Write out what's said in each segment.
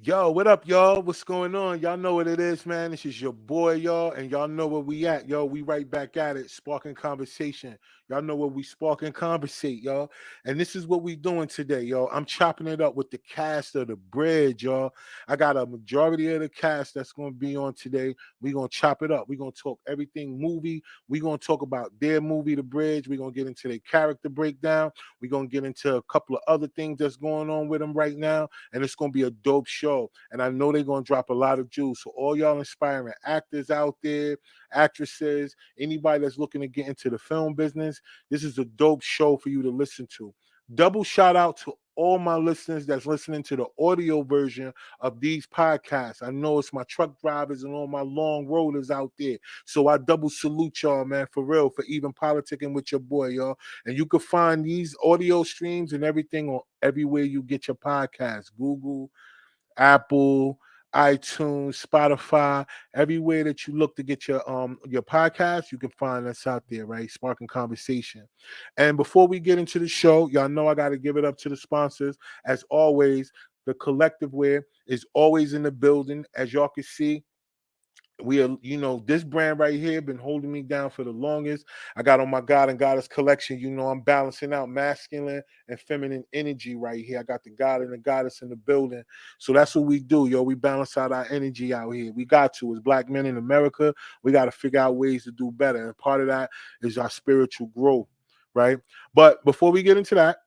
Yo, what up, y'all? What's going on? Y'all know what it is, man. This is your boy, y'all, and y'all know where we at, yo. We right back at it, sparking conversation. Y'all know where we spark and conversate, y'all. And this is what we doing today, y'all. I'm chopping it up with the cast of The Bridge, y'all. I got a majority of the cast that's gonna be on today. We gonna chop it up. We gonna talk everything movie. We gonna talk about their movie, The Bridge. We gonna get into their character breakdown. We gonna get into a couple of other things that's going on with them right now, and it's gonna be a dope show. And I know they're gonna drop a lot of jewels. So all y'all inspiring actors out there, actresses, anybody that's looking to get into the film business, this is a dope show for you to listen to. Double shout out to all my listeners that's listening to the audio version of these podcasts. I know it's my truck drivers and all my long rollers out there. So I double salute y'all, man, for real, for even politicking with your boy, y'all. And you can find these audio streams and everything on everywhere you get your podcasts. Google, Apple, iTunes, Spotify, everywhere that you look to get your podcast, you can find us out there, right? Sparking conversation. And before we get into the show, y'all know I got to give it up to the sponsors. As always, the collective wear is always in the building. As y'all can see, we are, this brand right here been holding me down for the longest. I got on my God and Goddess collection. I'm balancing out masculine and feminine energy right here. I got the God and the Goddess in the building. So that's what we do, yo. We balance out our energy out here. We got to, as black men in America, we got to figure out ways to do better. And part of that is our spiritual growth, right? But before we get into that,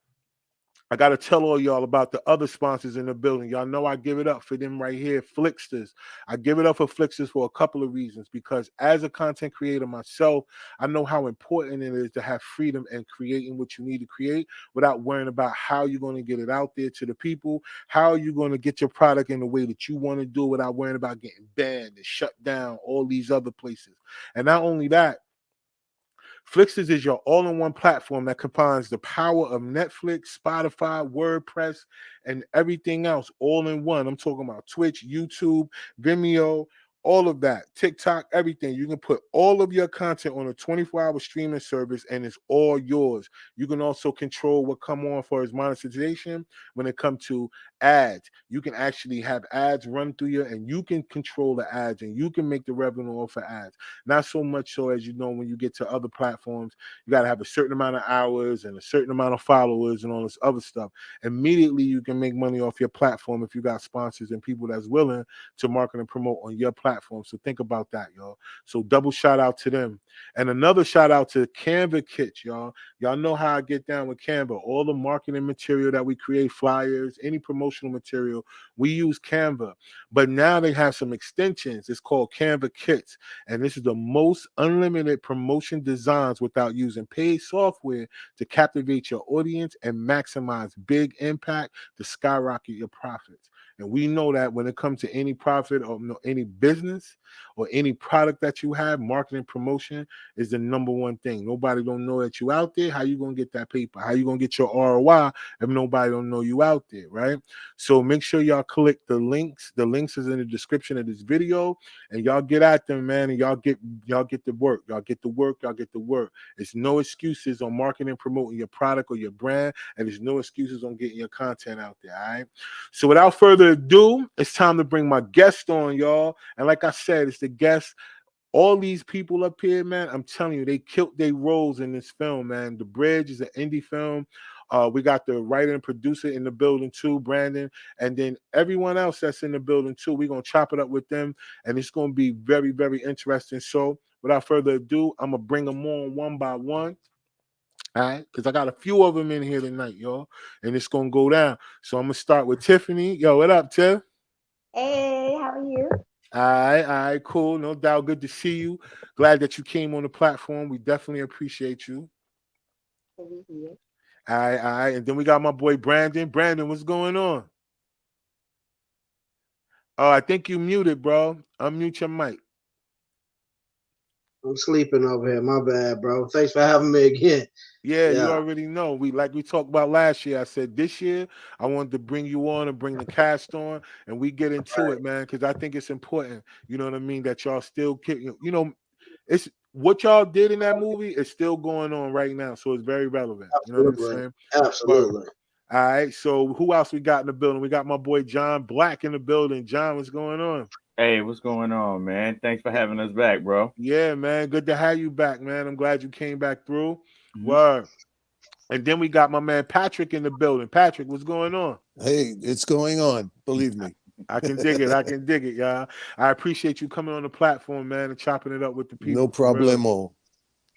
I got to tell all y'all about the other sponsors in the building. Y'all know I give it up for them right here, Flixsters. I give it up for Flixsters for a couple of reasons. Because as a content creator myself, I know how important it is to have freedom and creating what you need to create without worrying about how you're going to get it out there to the people, how you're going to get your product in the way that you want to do without worrying about getting banned and shut down all these other places. And not only that, Flixsters is your all-in-one platform that combines the power of Netflix, Spotify, WordPress, and everything else all in one. I'm talking about Twitch, YouTube, Vimeo, all of that, TikTok, everything. You can put all of your content on a 24-hour streaming service, and it's all yours. You can also control what come on for as monetization when it comes to ads. You can actually have ads run through you, and you can control the ads, and you can make the revenue off of ads. Not so much so as when you get to other platforms, you got to have a certain amount of hours and a certain amount of followers and all this other stuff. Immediately, you can make money off your platform if you got sponsors and people that's willing to market and promote on your platform. So think about that, y'all. So double shout out to them. And another shout out to Canva Kits, y'all. Y'all know how I get down with Canva. All the marketing material that we create, flyers, any promotional material, we use Canva. But now they have some extensions. It's called Canva Kits. And this is the most unlimited promotion designs without using paid software to captivate your audience and maximize big impact to skyrocket your profits. And we know that when it comes to any profit or any business or any product that you have, marketing promotion is the number one thing. Nobody don't know that you out there. How you gonna get that paper? How you gonna get your ROI if nobody don't know you out there, right? So make sure y'all click the links. The links is in the description of this video, and y'all get at them, man, and y'all get the work. Y'all get the work. Y'all get the work. It's no excuses on marketing, promoting your product or your brand, and there's no excuses on getting your content out there. All right. So without further ado, it's time to bring my guest on, y'all. And like I said, it's the guest. All these people up here, man, I'm telling you, they killed their roles in this film, man. The Bridge is an indie film. We got the writer and producer in the building too, Brandon, and then everyone else that's in the building too. We're gonna chop it up with them, and it's gonna be very, very interesting. So, without further ado, I'm gonna bring them on one by one. All right, because I got a few of them in here tonight, y'all, and it's gonna go down. So I'm gonna start with Tiffany. Yo, what up, Tiff? Hey, how are you? All right, cool. No doubt. Good to see you. Glad that you came on the platform. We definitely appreciate you. To be here. All right. And then we got my boy Brandon. Brandon, what's going on? Oh, I think you muted, bro. Unmute your mic. I'm sleeping over here. My bad, bro. Thanks for having me again. Yeah, you Yeah. already know. We talked about last year. I said this year I wanted to bring you on and bring the cast on, and we get into Right. it, man, because I think it's important. You know what I mean? That y'all still keep, it's what y'all did in that movie is still going on right now, so it's very relevant. You know what I'm Absolutely. saying? Word. Absolutely. All right. So who else we got in the building? We got my boy John Black in the building. John, what's going on? Hey, what's going on, man? Thanks for having us back, bro. Yeah, man. Good to have you back, man. I'm glad you came back through. Mhm. Word. And then we got my man Patrick in the building. Patrick, what's going on? Hey, it's going on. Believe me. I can dig it. I can dig it, y'all. I appreciate you coming on the platform, man, and chopping it up with the people. No for real. problemo.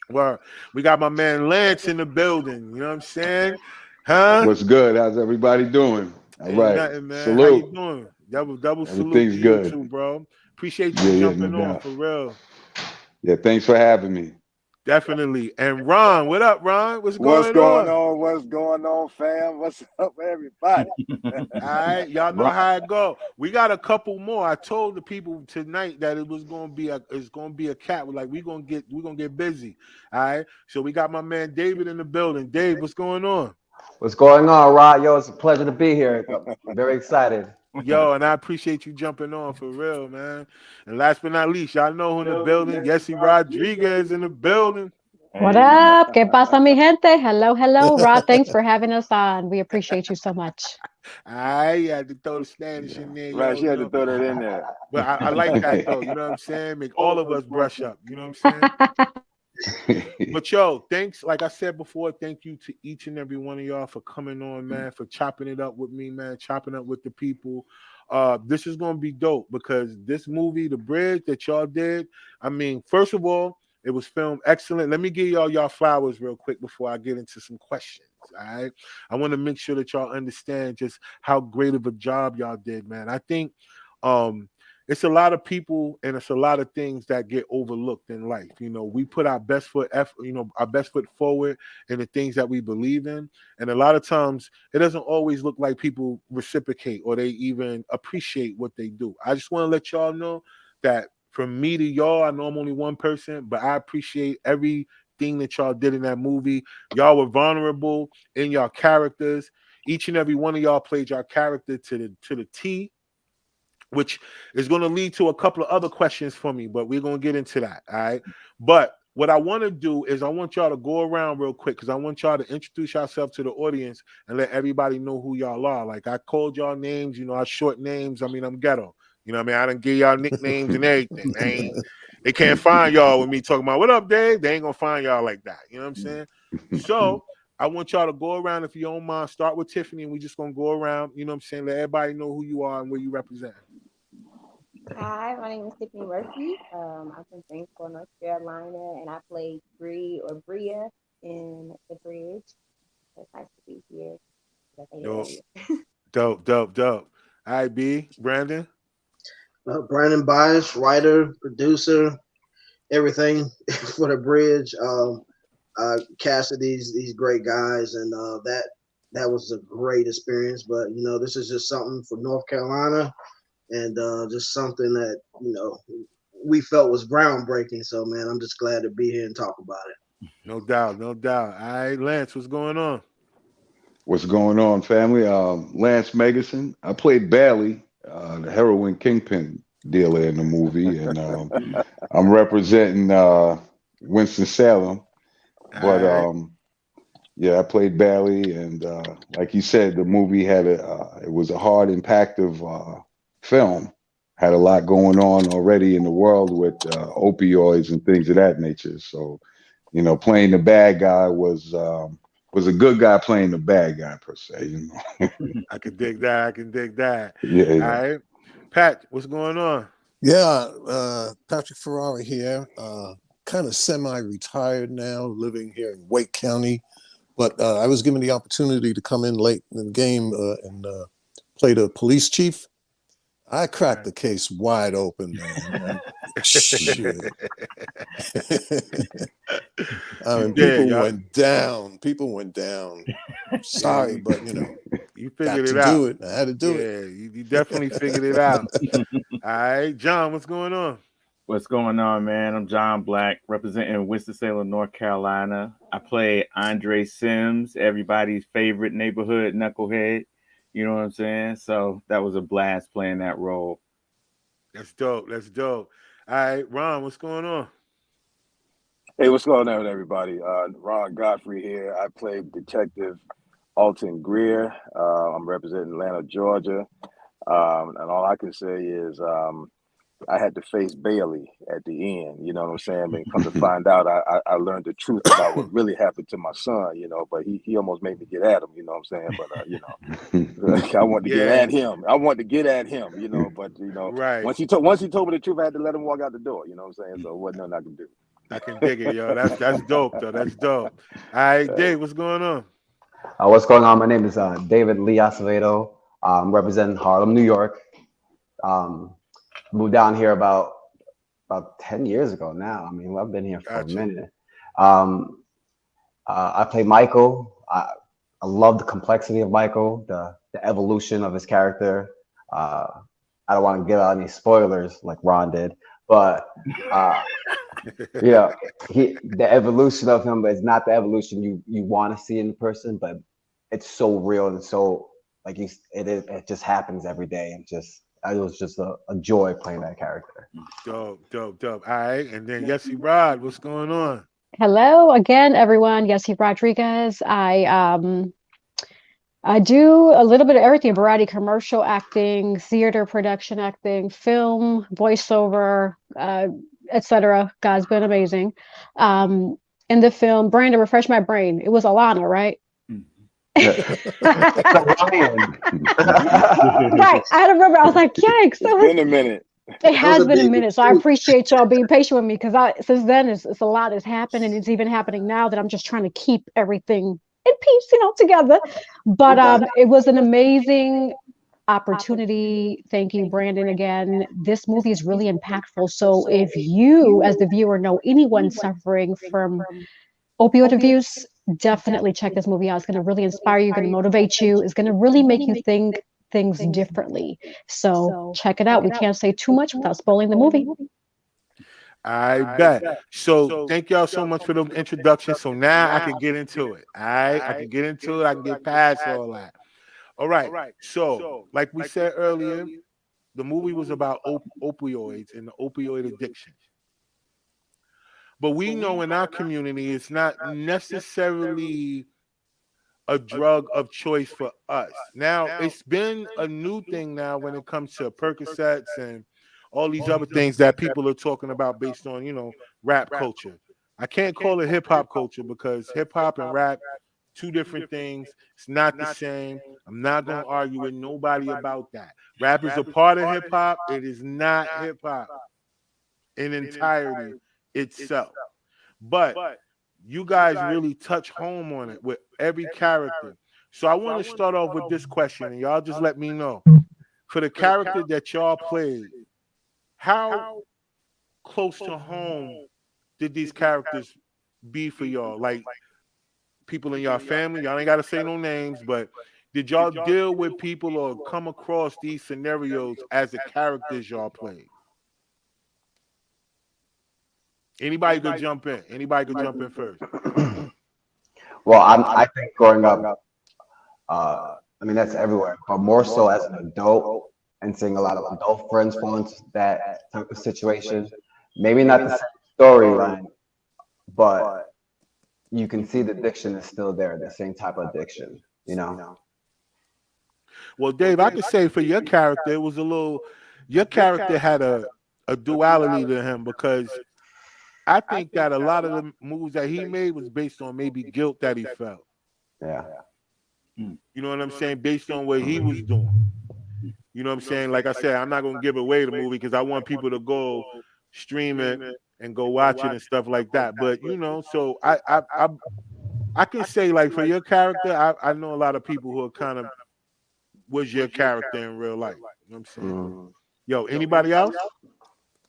Word. We got my man Lance in the building. You know what I'm saying? Huh? What's good? How's everybody doing? All Ain't right. nothing, man. Salute. How you doing? Double salute to Everything's you good. too, bro. Appreciate you Yeah, jumping no on doubt. for real. Yeah, thanks for having me. Definitely. And Ron, what up, Ron? What's What's going going on? What's going on, fam? What's up, everybody? All right, y'all know Ron. how it go. We got a couple more. I told the people tonight that it was gonna be a cat. Like we're gonna get busy. All right. So we got my man David in the building. Dave, what's going on? What's going on, Rod? Yo, it's a pleasure to be here. Very excited. Yo, and I appreciate you jumping on for real, man. And last but not least, y'all know who in the building. Yesy Rodriguez in the building. What Hey, up? ¿Qué pasa, mi gente? Hello, Rod. Thanks for having us on. We appreciate you so much. I had to throw the Spanish in there, Right, yo. she had to throw that in there. But I like that though. You know what I'm saying? Make all of us brush up. You know what I'm saying? But yo, thanks. Like I said before, thank you to each and every one of y'all for coming on, man, for chopping it up with me, man, chopping up with the people. This is gonna be dope because this movie, The Bridge, that y'all did. I mean, first of all, it was filmed excellent. Let me give y'all flowers real quick before I get into some questions. All right. I want to make sure that y'all understand just how great of a job y'all did, man. I think it's a lot of people and it's a lot of things that get overlooked in life. You know, we put our best foot forward in the things that we believe in. And a lot of times it doesn't always look like people reciprocate or they even appreciate what they do. I just want to let y'all know that from me to y'all, I know I'm only one person, but I appreciate everything that y'all did in that movie. Y'all were vulnerable in y'all characters. Each and every one of y'all played your character to the T, which is going to lead to a couple of other questions for me, but we're going to get into that. All right. But what I want to do is I want y'all to go around real quick because I want y'all to introduce yourself to the audience and let everybody know who y'all are. Like I called y'all names, I short names. I mean, I'm ghetto. You know what I mean? I done give y'all nicknames and everything. They can't find y'all with me talking about what up, Dave. They ain't gonna find y'all like that. You know what I'm saying? So I want y'all to go around, if you don't mind, start with Tiffany, and we just gonna go around, you know what I'm saying? Let everybody know who you are and where you represent. Hi, my name is Tiffany Murphy. I'm from Greensboro, North Carolina, and I played Bree or Bria in The Bridge. It's nice to be here. Dope. All right, B, Brandon. Brandon Bias, writer, producer, everything for The Bridge. Casted these great guys, and that was a great experience. But this is just something for North Carolina, and just something that we felt was groundbreaking. So man, I'm just glad to be here and talk about it. No doubt. All right, Lance, what's going on? What's going on, family? Lance Megason. I played Bailey, the heroin kingpin dealer in the movie, and I'm representing Winston-Salem. But yeah, I played Bailey, and like you said, the movie had it was a hard, impactful film. Had a lot going on already in the world with opioids and things of that nature. So, playing the bad guy was a good guy playing the bad guy per se. I can dig that. Yeah. All right. Pat, what's going on? Yeah, Patrick Ferrari here. Kind of semi-retired now, living here in Wake County. But I was given the opportunity to come in late in the game and play the police chief. I cracked the case wide open, man. Shit. I mean, people went down. Sorry, but you got figured to it out. do it. I had to do it. Yeah, you definitely figured it out. All right, John, what's going on? What's going on, man? I'm John Black, representing Winston-Salem, North Carolina. I play Andre Sims, everybody's favorite neighborhood knucklehead. You know what I'm saying? So that was a blast playing that role. That's dope. All right, Ron, what's going on? Hey, what's going on, everybody? Ron Godfrey here. I played Detective Alton Greer. I'm representing Atlanta, Georgia. And all I can say is I had to face Bailey at the end. You know what I'm saying? But come to find out, I learned the truth about what really happened to my son. You know, but he almost made me get at him. You know what I'm saying? But you know, I wanted to get Yeah, at him. I wanted to get at him. You know, but you know, right. once he told me the truth, I had to let him walk out the door. You know what I'm saying? So it wasn't nothing I could do. I can dig it, yo. That's dope, though. That's dope. All right, Dave, what's going on? What's going on? My name is David Lee Acevedo. I'm representing Harlem, New York. Moved down here about 10 years ago now. I mean, I've been here for Gotcha. a minute. I play Michael. I love the complexity of Michael, the evolution of his character. I don't want to give out any spoilers like Ron did, but yeah, the evolution of him is not the evolution you want to see in the person, but it's so real and so like it just happens every day, and it was just a joy playing that character. Dope. All right, and then Yessie Rod, what's going on? Hello again, everyone. Yessie Rodriguez. I do a little bit of everything: variety, commercial acting, theater production acting, film, voiceover, etc. God's been amazing. In the film, Brandon, refresh my brain. It was Alana, right? Right. I had to remember. I was like, yikes. It's been a minute. It has been a minute, so I appreciate y'all being patient with me, because since then it's a lot has happened, and it's even happening now that I'm just trying to keep everything in peace, together. But it was an amazing opportunity. Thank you, Brandon, again. This movie is really impactful. So if you, as the viewer, know anyone suffering from opioid abuse, definitely check this movie out. It's going to really inspire you, going to motivate you. It's going to really make you think things differently. So check it out. We can't say too much without spoiling the movie. I bet. So thank y'all so much for the introduction. So now I can get into it. All right, I can get into it. I can get past all that. All right. So like we said earlier, the movie was about opioids and the opioid addiction. But we know in our community, it's not necessarily a drug of choice for us. Now, it's been a new thing now when it comes to Percocets and all these other things that people are talking about based on, rap culture. I can't call it hip hop culture because hip hop and rap, two different things. It's not the same. I'm not going to argue with nobody about that. Rap is a part of hip hop. It is not hip hop in entirety itself. But you guys really touch home on it with every character. So I want to start off with this question, and y'all just let me know. For the character that y'all played, how close to home did these characters be for y'all? Like people in y'all family, y'all ain't got to say no names, but did y'all deal with people or come across these scenarios as the characters y'all played? Anybody could jump in. Anybody could jump in first. Well, I think growing up, I mean, that's everywhere, but more so as an adult and seeing a lot of adult friends fall into that type of situation. Maybe not the same storyline, but you can see the addiction is still there, the same type of addiction, Well, Dave, I could say for your character, it was your character had a duality to him, because I think that a lot of the moves that he made was based on maybe guilt that he felt. Yeah. You know what I'm saying? Based on what he was doing. You know what I'm saying? Like I said, I'm not going to give away the movie because I want people to go stream it and go watch it and stuff like that. But, so I can say, like, for your character, I know a lot of people who are kind of was your character in real life. You know what I'm saying? Yo, anybody else?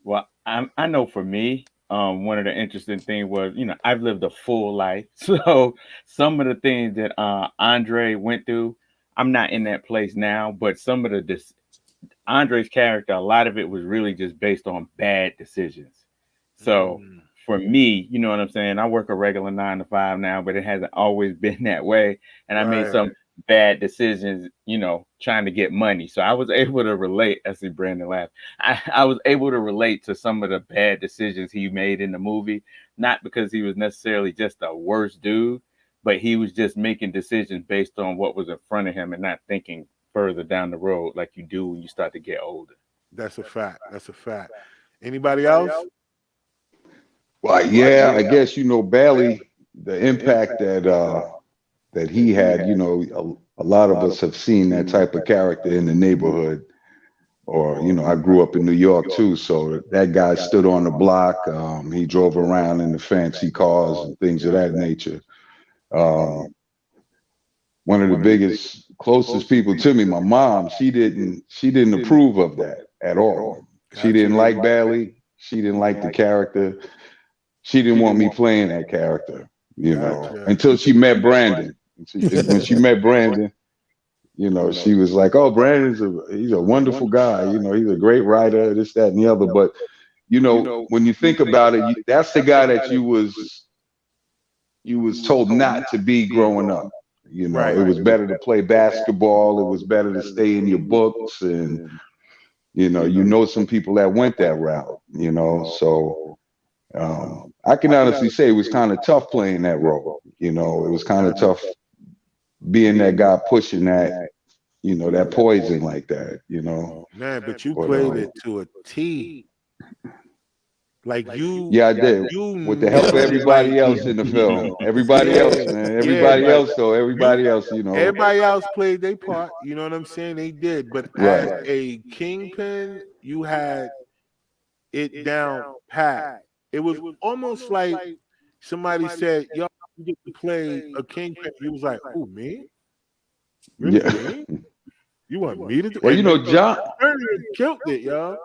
Well, I know for me, one of the interesting things was, I've lived a full life. So some of the things that Andre went through, I'm not in that place now, but some of Andre's character, a lot of it was really just based on bad decisions. So for me, you know what I'm saying? I work a regular 9 to 5 now, but it hasn't always been that way. And I made some bad decisions, trying to get money. So I was able to relate. I see Brandon laugh. I was able to relate to some of the bad decisions he made in the movie, not because he was necessarily just a worse dude, but he was just making decisions based on what was in front of him and not thinking further down the road like you do when you start to get older. That's a fact. That's a fact. Anybody else? Well, yeah, I guess Bailey, the impact that he had. A lot of us have seen that type of character in the neighborhood, or I grew up in New York too, so that guy stood on the block. He drove around in the fancy cars and things of that nature. One of the biggest, closest people to me, my mom, she didn't approve of that at all. She didn't like Bailey. She didn't like the character. She didn't want me playing that character, until she met Brandon. When she met Brandon, she was like, "Oh, he's a wonderful guy. He's a great writer, this, that, and the other." But when you think about it, that's the guy that you was told not to be growing up. It was better to play basketball. It was better to stay in your books, and some people that went that route. So I can honestly say it was kind of tough playing that role. It was kind of tough being that guy pushing that, that poison like that. Man, but you played it to a T. Like you, yeah, I did. With the help of everybody else in the film, everybody else, man, everybody else. Everybody else played their part. You know what I'm saying? They did. But as a kingpin, you had it down pat. It was almost like somebody said, "Yo, you get to play a kingpin." He was like, "Who, me? Really, me? You want me to do?" Well, John killed it, y'all.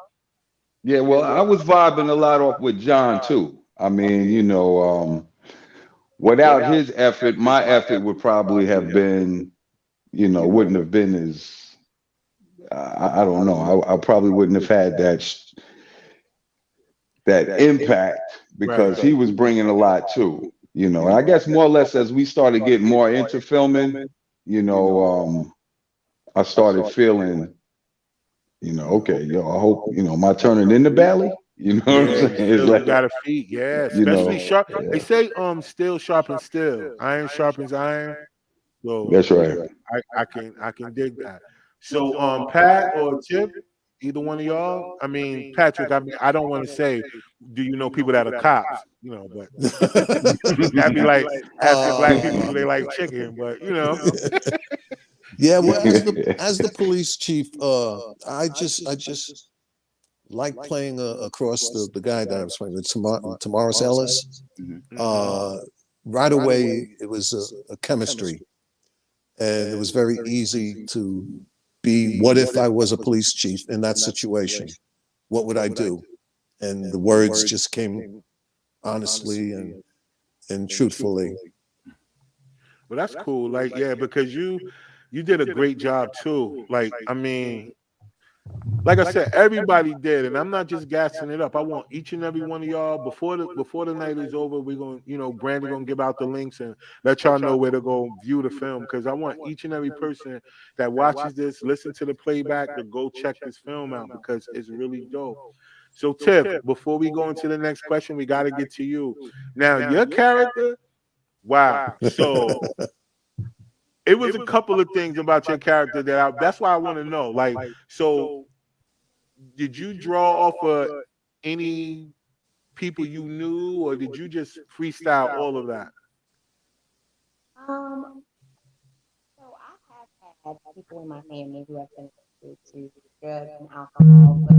Yeah, well, I was vibing a lot off with John too. I mean, without his effort, my effort would probably have been, wouldn't have been as, I don't know. I probably wouldn't have had that impact because he was bringing a lot too. And I guess more or less as we started getting more into filming, I started feeling. Okay, I hope, am I turning into Bailey? You know what I'm saying? You got a feet, especially sharp. Yeah. They say steel sharpens steel, iron sharpens iron. So that's right. I can dig that. So Pat or Tip, either one of y'all. I mean, Patrick, I don't want to say, do you know people that are cops? But that'd be like asking black people do they like chicken, but Yeah, well, as the police chief, I just like playing across the guy that I was playing with, Tamaris Ellis. Right away, it was a chemistry, and it was very easy to be. What if I was a police chief in that situation? What would I do? And the words just came honestly and truthfully. Well, that's cool. Like, yeah, because you did a great job too. Like, I mean, like I said, everybody did, and I'm not just gassing it up. I want each and every one of y'all before the night is over. We're gonna, Brandy gonna give out the links and let y'all know where to go view the film, because I want each and every person that watches this, listen to the playback, to go check this film out because it's really dope. So, Tiff, before we go into the next question, we got to get to you. Now, your character, wow. So it was a couple of things about your character that's why I want to know. Like, so did you draw off of any people you knew, or did you just freestyle all of that? So I have had people in my family who have been addicted to drugs and alcohol, but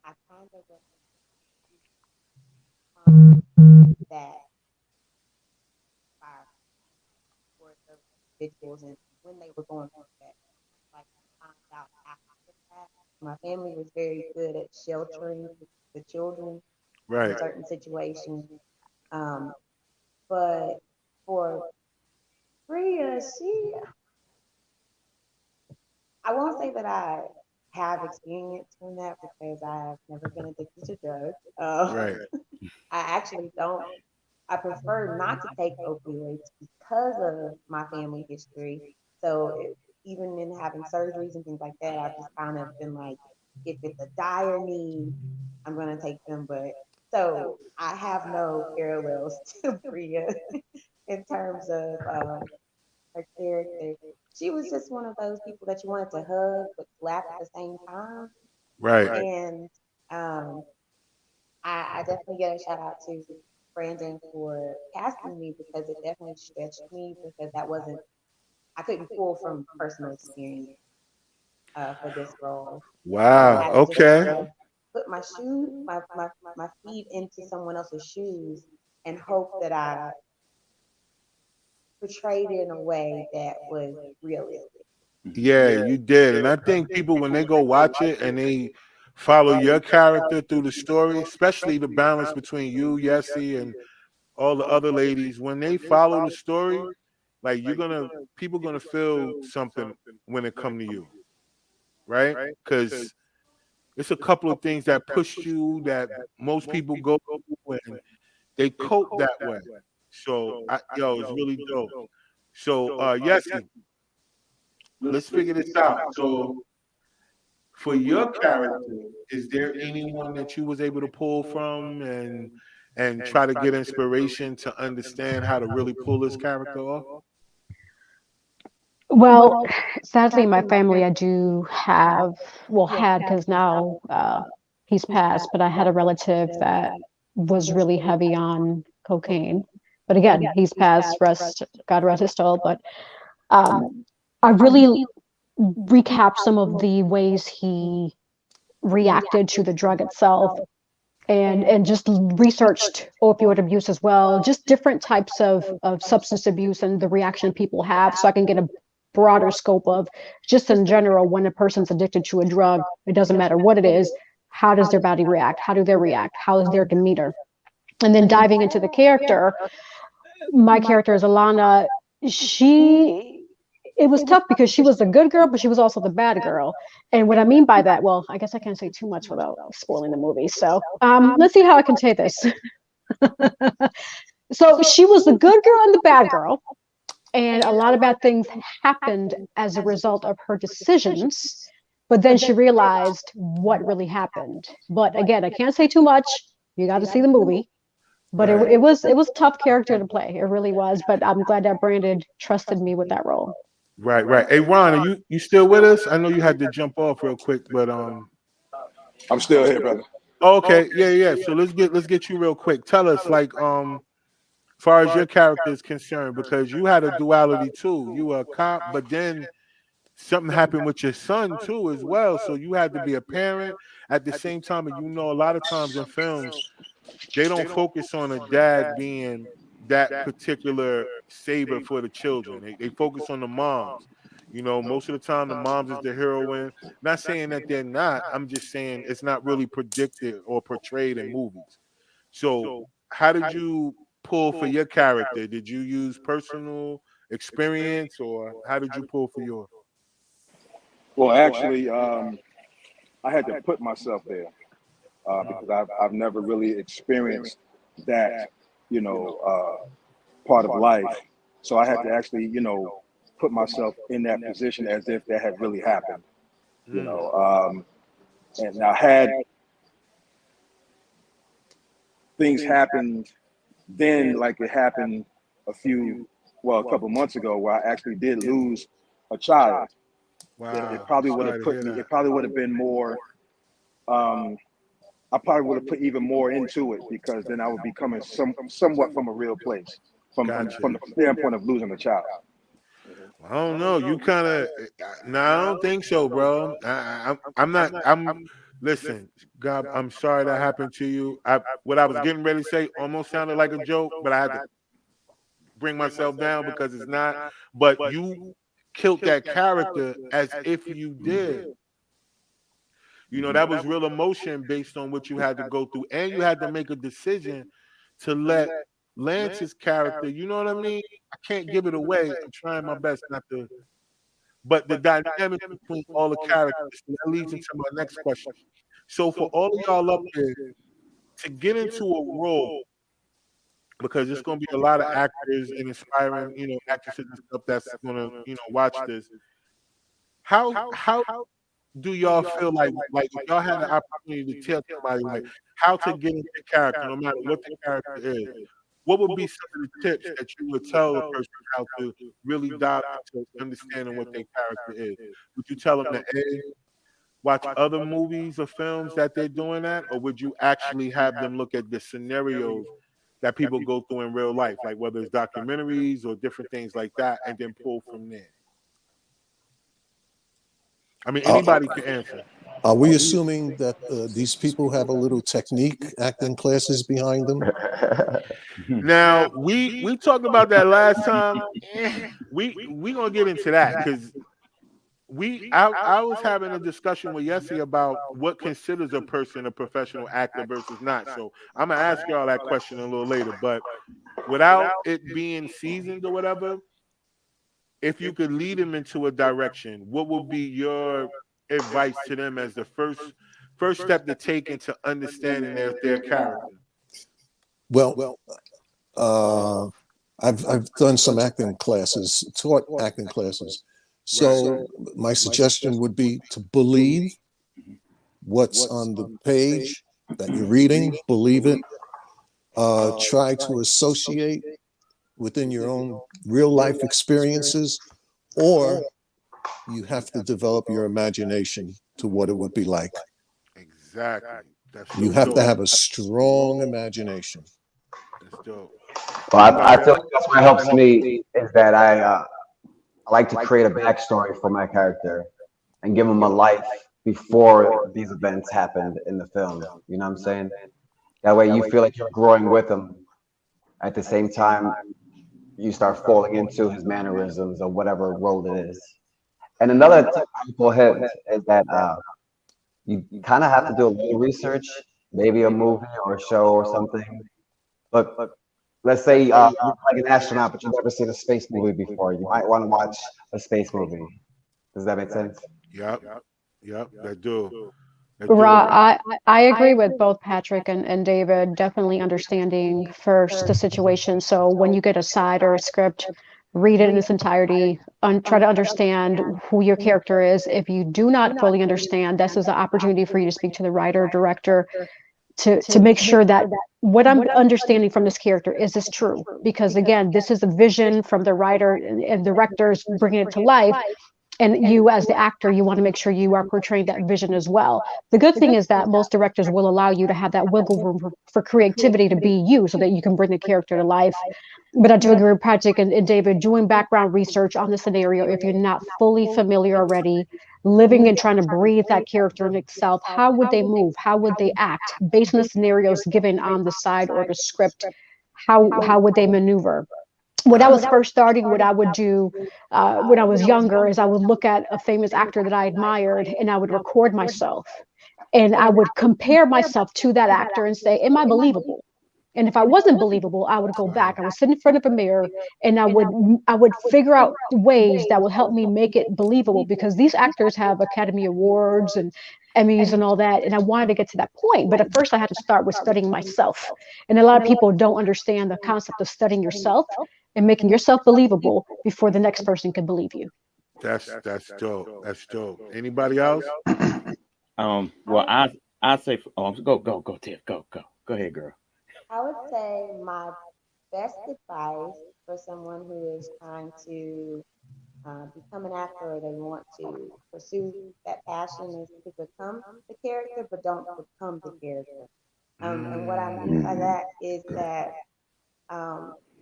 I kind of that for the individuals and when they were going through that, like I found out after that. My family was very good at sheltering the children in certain situations. But for Bria, I won't say that I have experience in that because I've never been addicted to drugs. I actually don't. I prefer not to take opioids because of my family history. So even in having surgeries and things like that, I've just kind of been like, if it's a dire need, I'm gonna take them. But so I have no parallels to Bria in terms of her character. She was just one of those people that you wanted to hug but slap at the same time. Right. And I definitely get a shout out to Brandon for casting me because it definitely stretched me because I couldn't pull from personal experience for this role. Wow. I had to just Okay. kind of put my feet into someone else's shoes and hope that I portrayed it in a way that was realistic. Yeah, you did. And I think people, when they go watch it and they follow your character through the story, especially the balance between you, Yessie, and all the other ladies, when they follow the story, like people gonna feel something when it come to you, right? Because it's a couple of things that push you that most people go through and they cope that way. So, it's really dope. So, Yessie, let's figure this out. So, for your character, is there anyone that you was able to pull from and try to get inspiration to understand how to really pull this character off? Well, sadly, my family, I do had, because now he's passed, but I had a relative that was really heavy on cocaine. But again, he's passed, God rest his soul. But I really recapped some of the ways he reacted to the drug itself and just researched opioid abuse as well, just different types of substance abuse and the reaction people have so I can get a broader scope of just in general when a person's addicted to a drug, it doesn't matter what it is, how does their body react? How do they react? How is their demeanor? And then diving into the character, my character is Alana. It was tough because she was the good girl, but she was also the bad girl. And what I mean by that, well, I guess I can't say too much without spoiling the movie. So let's see how I can say this. So she was the good girl and the bad girl. And a lot of bad things happened as a result of her decisions. But then she realized what really happened. But again, I can't say too much. You got to see the movie. But it was a tough character to play. It really was. But I'm glad that Brandon trusted me with that role. Right. Hey, Ron, are you still with us? I know you had to jump off real quick, but I'm still here, brother. Okay, yeah. So let's get you real quick. Tell us, like, as far as your character is concerned, because you had a duality too. You were a cop, but then something happened with your son too, as well. So you had to be a parent at the same time. And a lot of times in films, they don't focus on a dad being that particular savior for the children. They focus on the moms. Most of the time the moms is the heroine. Not saying that they're not. I'm just saying it's not really predicted or portrayed in movies. So how did you pull for your character? Did you use personal experience or how did you pull for yours? Well, actually, I had to put myself there because I've never really experienced that, part of life. So I had to actually, put myself in that position as if that had really happened, and I had things happened then, like it happened a couple months ago, where I actually did lose a child. Wow. It probably would have put me. It probably would have been more. I probably would have put even more into it because then I would be coming somewhat from a real place, from the standpoint of losing a child. I don't know. You kind of. No, I don't think so, bro. I'm not. Listen, God, I'm sorry that happened to you. What I was getting ready to say almost sounded like a joke, but I had to bring myself down because it's not. But you killed that character as if you did. That was real emotion based on what you had to go through, and you had to make a decision to let Lance's character. You know what I mean? I can't give it away. I'm trying my best not to. But the dynamic between all the characters, that leads into my next question. So for all of y'all up there, to get into a role, because there's going to be a lot of actors and inspiring, actresses and stuff that's going to, watch this. How do y'all feel like if y'all had the opportunity to tell somebody like how to get into the character, no matter what the character is? what would be some of the tips that you would tell a person how to really dive into understanding what their character is? Would you tell them to watch other movies or films that they're doing that, or would you actually have them look at the scenarios that people go through in real life, like whether it's documentaries or different things like that, and then pull from there? I mean, anybody can answer. Are we assuming that these people have a little technique, acting classes behind them? Now we talked about that last time. We gonna get into that because I was having a discussion with Yessie about what considers a person a professional actor versus not. So I'm gonna ask y'all that question a little later. But without it being seasoned or whatever, if you could lead them into a direction, what would be your advice to them as the first step to take into understanding their character? Well, I've done some acting classes, taught acting classes. So my suggestion would be to believe what's on the page that you're reading, believe it. Try to associate within your own real life experiences, or you have to develop your imagination to what it would be like. Exactly. You have to have a strong imagination. That's dope. Well, I feel like that's what helps me is that I like to create a backstory for my character and give him a life before these events happened in the film. You know what I'm saying? That way you feel like you're growing with him. At the same time, you start falling into his mannerisms or whatever role it is. And another tip people hit is that you kind of have to do a little research, maybe a movie or a show or something. Look, let's say you're like an astronaut, but you've never seen a space movie before. You might want to watch a space movie. Does that make sense? Yep, that do. I agree with both Patrick and David. Definitely understanding first the situation. So when you get a side or a script, read it in its entirety, try to understand who your character is. If you do not fully understand, this is an opportunity for you to speak to the writer, director, to make sure that what I'm understanding from this character, is this true? Because again, this is a vision from the writer and directors bringing it to life. And you, as the actor, you want to make sure you are portraying that vision as well. The good thing is that most directors will allow you to have that wiggle room for creativity to be you so that you can bring the character to life. But I do agree with Patrick and David, doing background research on the scenario. If you're not fully familiar already, living and trying to breathe that character in itself, how would they move? How would they act? Based on the scenarios given on the side or the script, how would they maneuver? When I was first starting, what I would do when I was younger is I would look at a famous actor that I admired and I would record myself and I would compare myself to that actor and say, am I believable? And if I wasn't believable, I would go back. I would sit in front of a mirror and I would figure out ways that would help me make it believable, because these actors have Academy Awards and Emmys and all that. And I wanted to get to that point. But at first I had to start with studying myself. And a lot of people don't understand the concept of studying yourself and making yourself believable before the next person can believe you. That's dope. That's dope. Anybody else? Well, I say, go, Tiff, go ahead, girl. I would say my best advice for someone who is trying to become an actor, or they want to pursue that passion, is to become the character, but don't become the character. And what I mean by that is that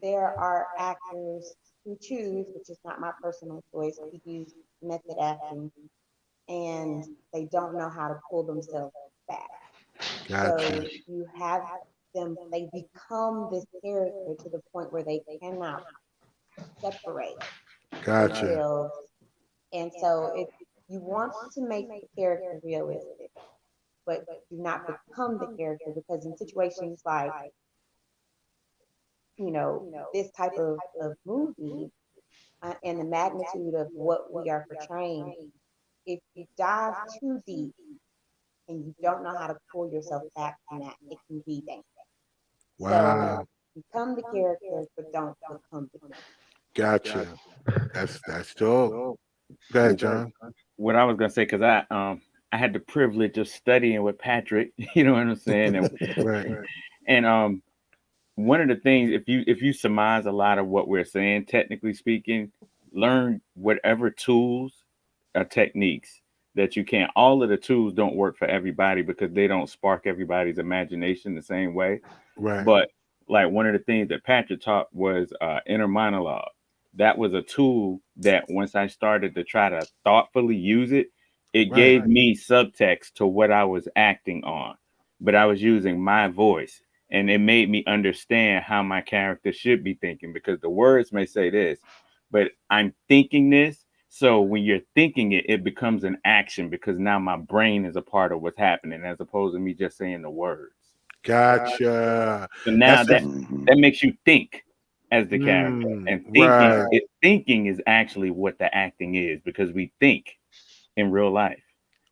there are actors who choose, which is not my personal choice, to use method acting, and they don't know how to pull themselves back. Gotcha. So you have them, they become this character to the point where they cannot separate themselves. And so if you want to make the character realistic, but do not become the character, because in situations like, this type of movie and the magnitude of what we are portraying, if you dive too deep and you don't know how to pull yourself back from that, it can be dangerous. Wow. So become the character, but don't become the character. Gotcha. That's dope. Go ahead, John. What I was gonna say, because I had the privilege of studying with Patrick, you know what I'm saying? And, Right. and one of the things, if you surmise a lot of what we're saying, technically speaking, learn whatever tools or techniques that you can. All of the tools don't work for everybody because they don't spark everybody's imagination the same way. Right. But like one of the things that Patrick taught was inner monologue. That was a tool that once I started to try to thoughtfully use it, it gave me subtext to what I was acting on, but I was using my voice, and it made me understand how my character should be thinking, because the words may say this, but I'm thinking this. So when you're thinking it, it becomes an action, because now my brain is a part of what's happening as opposed to me just saying the words. Gotcha. So now that makes you think as the character, and thinking is actually what the acting is, because we think in real life,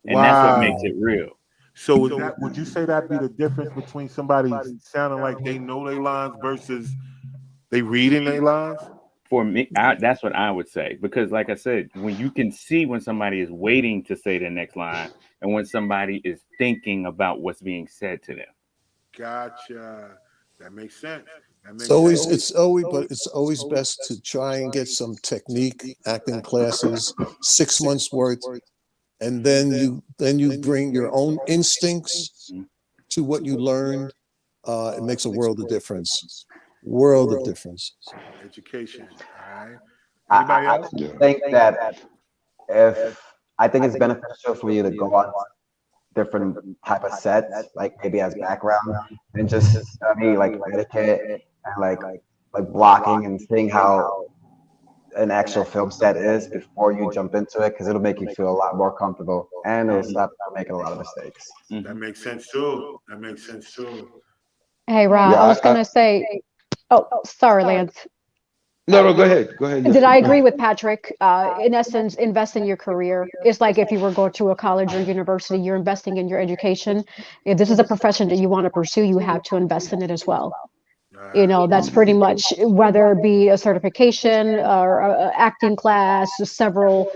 and that's what makes it real. So would you say that be the difference between somebody sounding like they know their lines versus they reading their lines? For me, that's what I would say, because like I said, when you can see when somebody is waiting to say the next line and when somebody is thinking about what's being said to them. Gotcha. That makes sense. It's always best to try and get some technique, acting classes, 6 months worth, and then you bring your own instincts to what you learned. It makes a world of difference. World of difference. Education. All right. Anybody else? I think that I think it's beneficial for you to go on different type of sets, like maybe as background, and just study like etiquette and like blocking and seeing how an actual film set is before you jump into it, because it'll make you feel a lot more comfortable and it'll stop you making a lot of mistakes. That makes sense too. Hey, Rob, I was gonna say. Oh, sorry, Lance. No, go ahead. Did I agree with Patrick? In essence, invest in your career. It's like if you were going to a college or university, you're investing in your education. If this is a profession that you want to pursue, you have to invest in it as well. That's pretty much, whether it be a certification or a acting class, several.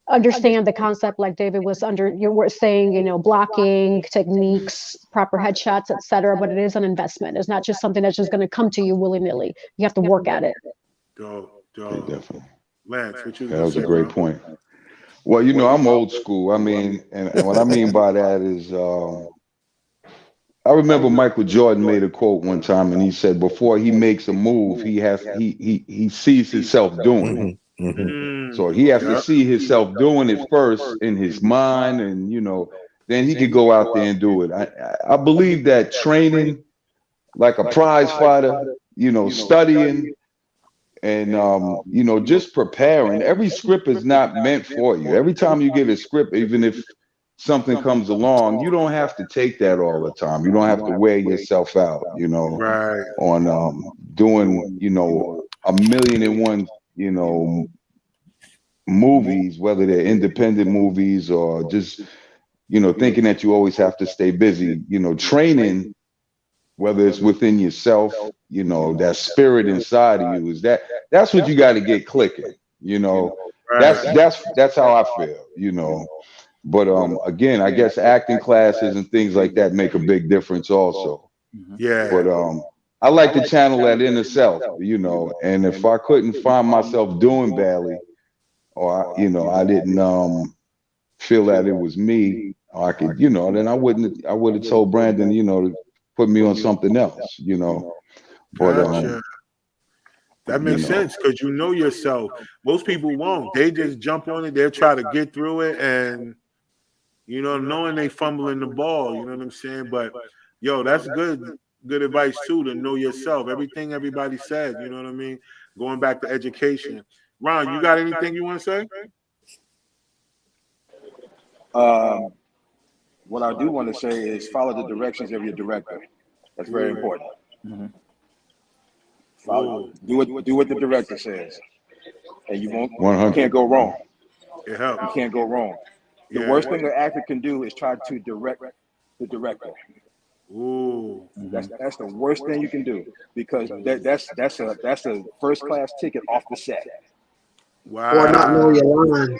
Understand the concept, like David was you were saying, blocking techniques, proper headshots, etc. But it is an investment. It's not just something that's just going to come to you willy-nilly. You have to work at it. Dope. Definitely. Lance, what you that was a great point. Well, I'm old school. I mean, and what I mean by that is, I remember Michael Jordan made a quote one time, and he said, before he makes a move, he sees himself doing it. So he has to see himself doing it first in his mind, and then he could go out there and do it. I believe that training like a prize fighter, studying and just preparing. Every script is not meant for you. Every time you get a script, even if something comes along, you don't have to take that all the time. You don't have to wear yourself out, on doing, 1,000,001, movies, whether they're independent movies or just, thinking that you always have to stay busy, training, whether it's within yourself, that spirit inside of you, that's what you got to get clicking, that's how I feel, but again, I guess acting classes and things like that make a big difference also. Yeah. But I like to channel that inner self, and if I couldn't find myself doing badly, or I didn't feel that it was me, or I could, then I would have told Brandon, to put me on something else, But gotcha. That makes sense, because you know yourself. Most people won't. They just jump on it. They'll try to get through it, and knowing they fumbling the ball. You know what I'm saying? But that's good advice too, to know yourself. Everything everybody said. You know what I mean? Going back to education. Ron, you got anything you want to say? What I do want to say is follow the directions of your director. That's very important. Do what the director says, and you can't go wrong. It helps. You can't go wrong. The worst thing an actor can do is try to direct the director. Ooh. That's the worst thing you can do, because that's a first class ticket off the set. Wow. Or not know your lines.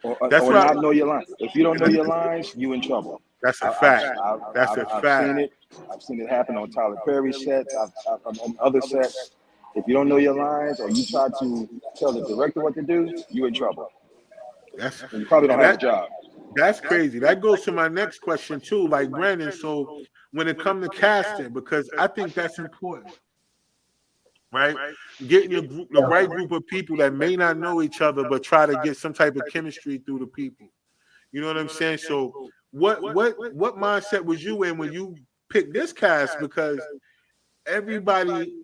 Or not know your lines. If you don't know your lines, you in trouble. That's a I've, fact. I've, That's I've, a I've fact. seen it. I've seen it happen on Tyler Perry sets. I've on other sets. If you don't know your lines or you try to tell the director what to do, you're in trouble. That's And you probably don't and have a job. that's crazy. That goes to my next question too. Like Brandon, so when it comes to casting, because I think that's important, right? Getting the right group of people that may not know each other, but try to get some type of chemistry through the people. You know what I'm saying? So what mindset was you in when you picked this cast? Because everybody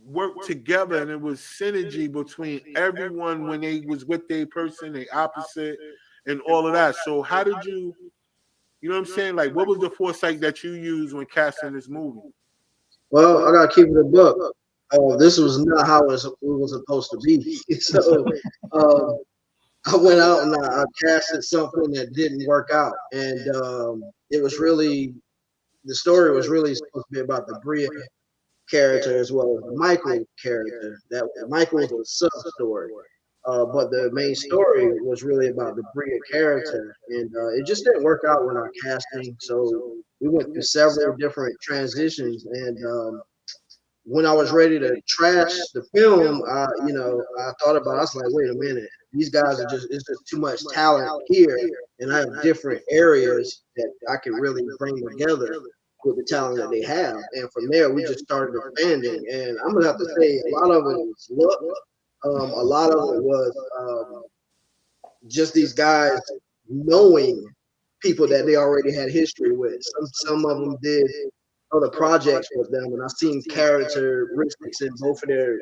worked together and it was synergy between everyone when they was with their person, they opposite, and all of that. So how did you know what I'm saying? Like, what was the foresight that you used when casting this movie? Well, I gotta keep it a buck. This was not how it was supposed to be. So I went out and I casted something that didn't work out, and it was really the story was really supposed to be about the Bria character as well as the Michael character. That Michael was a sub story, but the main story was really about the Bria character, and it just didn't work out with our casting. So we went through several different transitions, and when I was ready to trash the film, I thought about it. I was like, wait a minute, these guys are it's just too much talent here, and I have different areas that I can really bring together with the talent that they have. And from there, we just started expanding. And I'm gonna have to say, a lot of it was luck. A lot of it was just these guys knowing people that they already had history with. Some of them did other projects with them, and I've seen characteristics in both of their,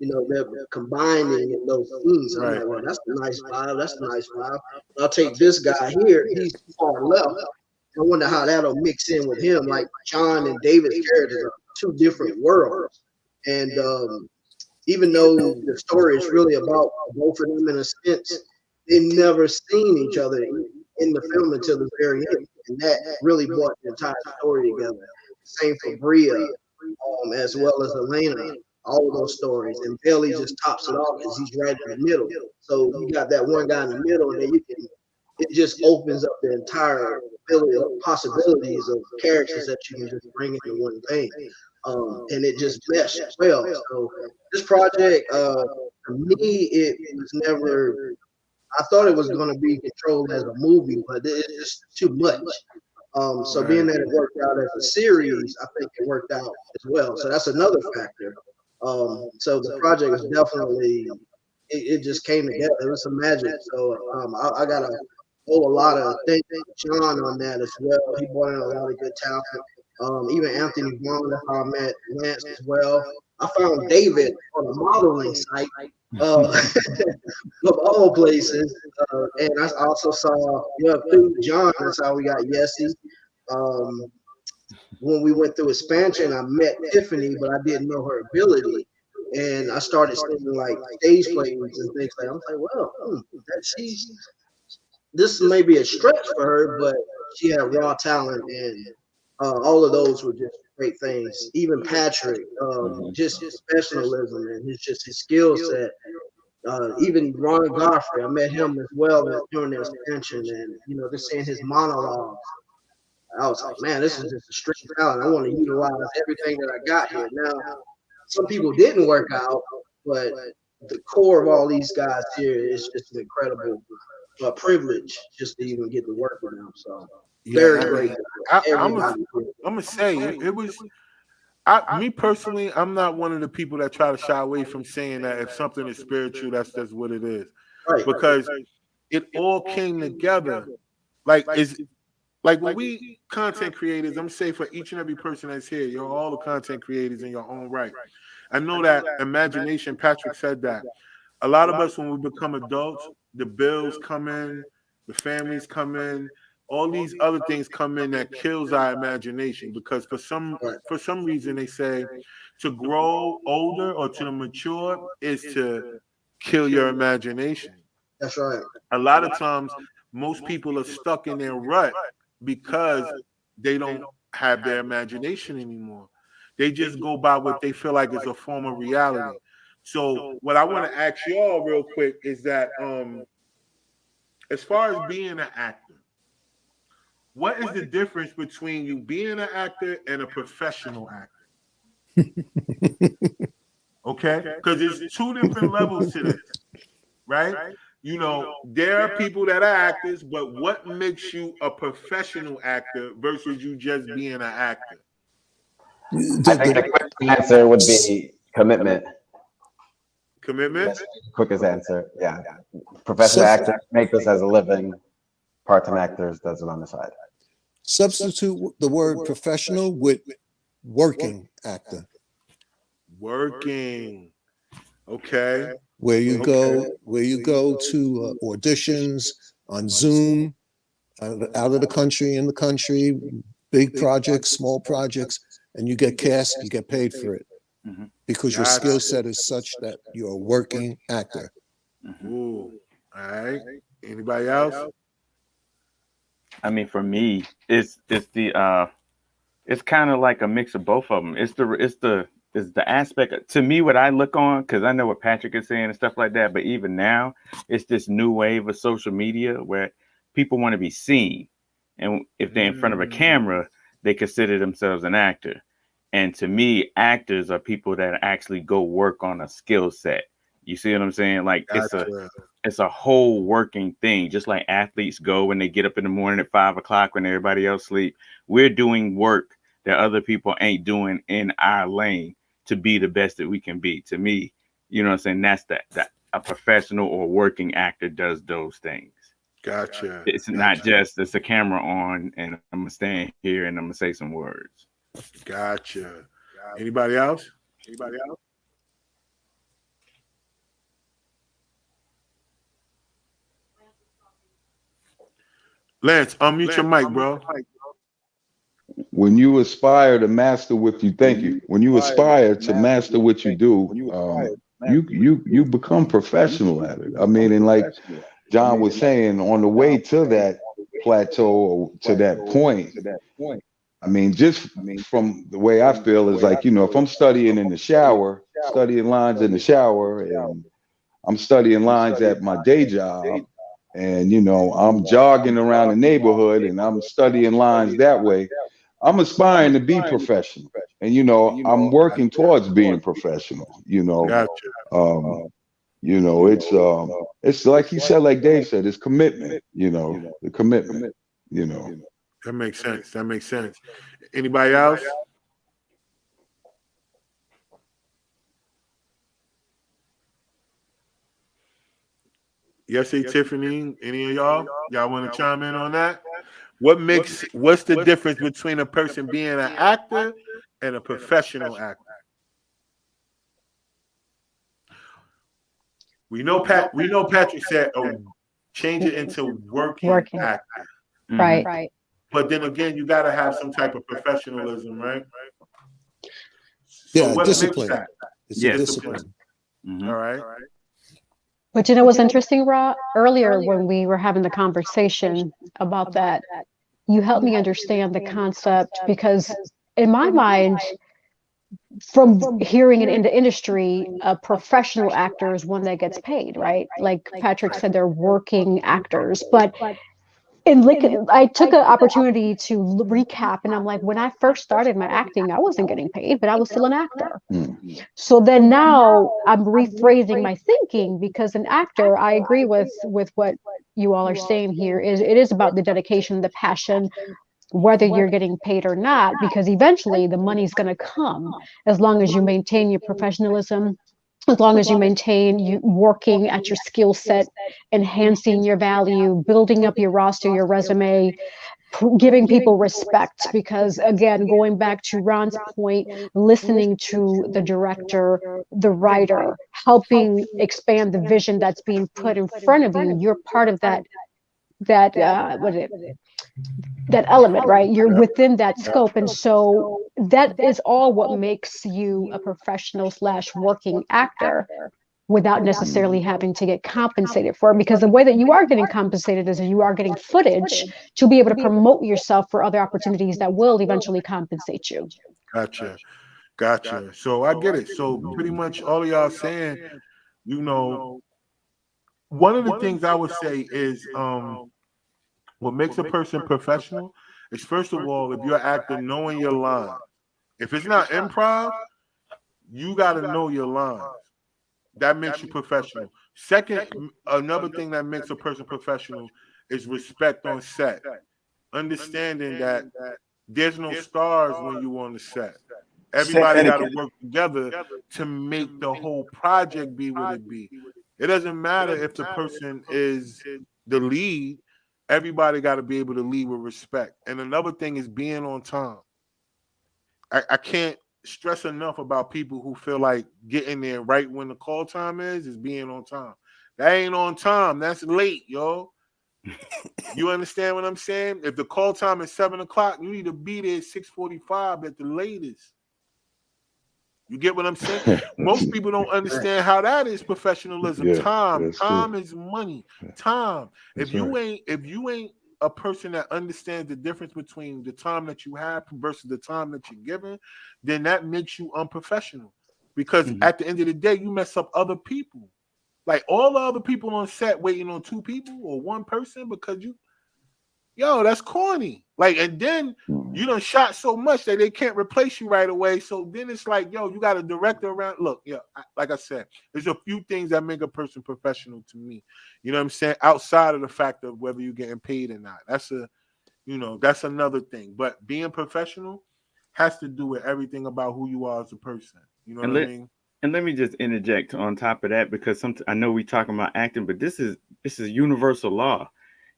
they're combining in those scenes. I'm like, well, that's a nice vibe. That's a nice vibe. I'll take this guy here. He's far left. I wonder how that'll mix in with him. Like John and David's characters are two different worlds, and even though the story is really about both of them in a sense, they never seen each other in the film until the very end, and that really brought the entire story together. Same for Bria, as well as Elena, all of those stories. And Bailey just tops it off because he's right in the middle. So you got that one guy in the middle, and then it just opens up the entire possibilities of characters that you can just bring into one thing. And it just meshed well. So this project, for me, it was never. I thought it was going to be controlled as a movie, but it's just too much. So being that it worked out as a series, I think it worked out as well. So that's another factor. So the project was definitely, it just came together. It was some magic. So I got to owe a lot of thanks to John on that as well. He brought in a lot of good talent. Even Anthony Vaughn, that's how I met Lance as well. I found David on a modeling site of all places. And I also saw, through John, that's how we got Yessie. When we went through expansion, I met Tiffany, but I didn't know her ability. And I started seeing like stage plays and things like that. I was like, well, this may be a stretch for her, but she had raw talent, and all of those were just great things. Even Patrick, just his professionalism and his skill set. Even Ron Godfrey, I met him as well during the expansion, and just seeing his monologues, I was like, man, this is just a straight talent. I want to utilize everything that I got here. Now, some people didn't work out, but the core of all these guys here is just an incredible privilege just to even get to work with them. So very great. I'm gonna say it was. Me personally, I'm not one of the people that try to shy away from saying that if something is spiritual, that's just what it is, because it all came together. Like when we content creators, I'm saying for each and every person that's here, you're all the content creators in your own right. I know that imagination. Patrick said that. A lot of us, when we become adults, the bills come in, the families come in. All these other things come in that kills our imagination, because for some reason they say to grow older or to mature is to kill your imagination. That's right. A lot of times most people are stuck in their rut because they don't have their imagination anymore. They just go by what they feel like is a form of reality. So what I want to ask y'all real quick is that as far as being an actor, what is the difference between you being an actor and a professional actor? Okay, because there's two different levels to this, right? You know, there are people that are actors, but what makes you a professional actor versus you just being an actor? I think the quick answer would be commitment. Commitment? That's the quickest answer. Yeah. Professional actors make this as a living. Part-time actors does it on the side. Substitute the word professional with working actor. Working. Okay. Where you go to auditions on Zoom, out of the country, in the country, big projects, small projects, and you get cast, you get paid for it. Because your skill set is such that you're a working actor. Ooh. All right. Anybody else? I mean, for me, it's kind of like a mix of both of them. It's the aspect to me what I look on, because I know what Patrick is saying and stuff like that. But even now, it's this new wave of social media where people want to be seen, and if they're in front of a camera, they consider themselves an actor. And to me, actors are people that actually go work on a skill set. You see what I'm saying? Like it's a whole working thing, just like athletes go when they get up in the morning at 5 o'clock when everybody else sleep. We're doing work that other people ain't doing in our lane to be the best that we can be. To me, you know what I'm saying? That's that a professional or working actor does those things. Gotcha. It's not just it's a camera on and I'm gonna stand here and I'm gonna say some words. Gotcha. Anybody else? Anybody else? Lance, unmute your mic, bro. When you aspire to master what you when you aspire to master what you do, you become professional at it. I mean, and like John was saying, on the way to that plateau or to that point, I mean, just from the way I feel is like, you know, if I'm studying in the shower, studying lines in the shower, and I'm studying lines at my day job, and, you know, I'm jogging around the neighborhood and I'm studying lines that way, I'm aspiring to be professional. And, you know, I'm working towards being professional, you know. Gotcha. You know, it's like he said, like Dave said, it's commitment, you know, the commitment, you know. That makes sense. That makes sense. Anybody else? Yes, hey, Tiffany. Any of y'all? Y'all want to chime in on that? What's the difference between a person being an actor and a professional actor? We know Patrick said, change it into working actor. Right. But then again, you got to have some type of professionalism, right? Yeah, so what discipline. Makes that? It's a discipline. All right. But you know what's interesting, Ra? Earlier when we were having the conversation about that, you helped me understand the concept, because in my mind, from hearing it in the industry, a professional actor is one that gets paid, right? Like Patrick said, they're working actors. But I took an opportunity to recap, and I'm like, when I first started my acting, I wasn't getting paid, but I was still an actor. So then now I'm rephrasing my thinking, because an actor, I agree with what you all are saying here, it is about the dedication, the passion, whether you're getting paid or not, because eventually the money's going to come as long as you maintain your professionalism, as long as you maintain you working at your skill set, enhancing your value, building up your roster, your resume, giving people respect. Because again, going back to Ron's point, listening to the director, the writer, helping expand the vision that's being put in front of you, you're part of that element, right? You're within that scope. And so that is all what makes you a professional / working actor, without necessarily having to get compensated for it. Because the way that you are getting compensated is you are getting footage to be able to promote yourself for other opportunities that will eventually compensate you. Gotcha. So I get it. So pretty much all of y'all saying, you know, one of the things I would say is what makes a person professional is, first of all, if you're an actor, knowing your lines. If it's not improv, you got to know your lines. That makes you professional. Second, another thing that makes a person professional is respect on set. Understanding that there's no stars when you on the set. Everybody got to work together to make the whole project be what it be. It doesn't matter if the person is the lead. Everybody got to be able to lead with respect. And another thing is being on time. I can't stress enough about people who feel like getting there right when the call time is being on time. That ain't on time. That's late, yo. You understand what I'm saying? If the call time is 7 o'clock, you need to be there at 6:45 at the latest. You get what I'm saying? Most people don't understand how that is professionalism. Yeah, Time true. is money. Time. If you ain't a person that understands the difference between the time that you have versus the time that you're given, then that makes you unprofessional. Because at the end of the day, you mess up other people. Like all the other people on set waiting on 2 people or 1 person because that's corny. Like, and then you done shot so much that they can't replace you right away. So then it's like, you got a director around. Look, like I said, there's a few things that make a person professional to me. You know what I'm saying? Outside of the fact of whether you're getting paid or not. That's another thing. But being professional has to do with everything about who you are as a person. You know what I mean? And let me just interject on top of that, because I know we're talking about acting, but this is universal law.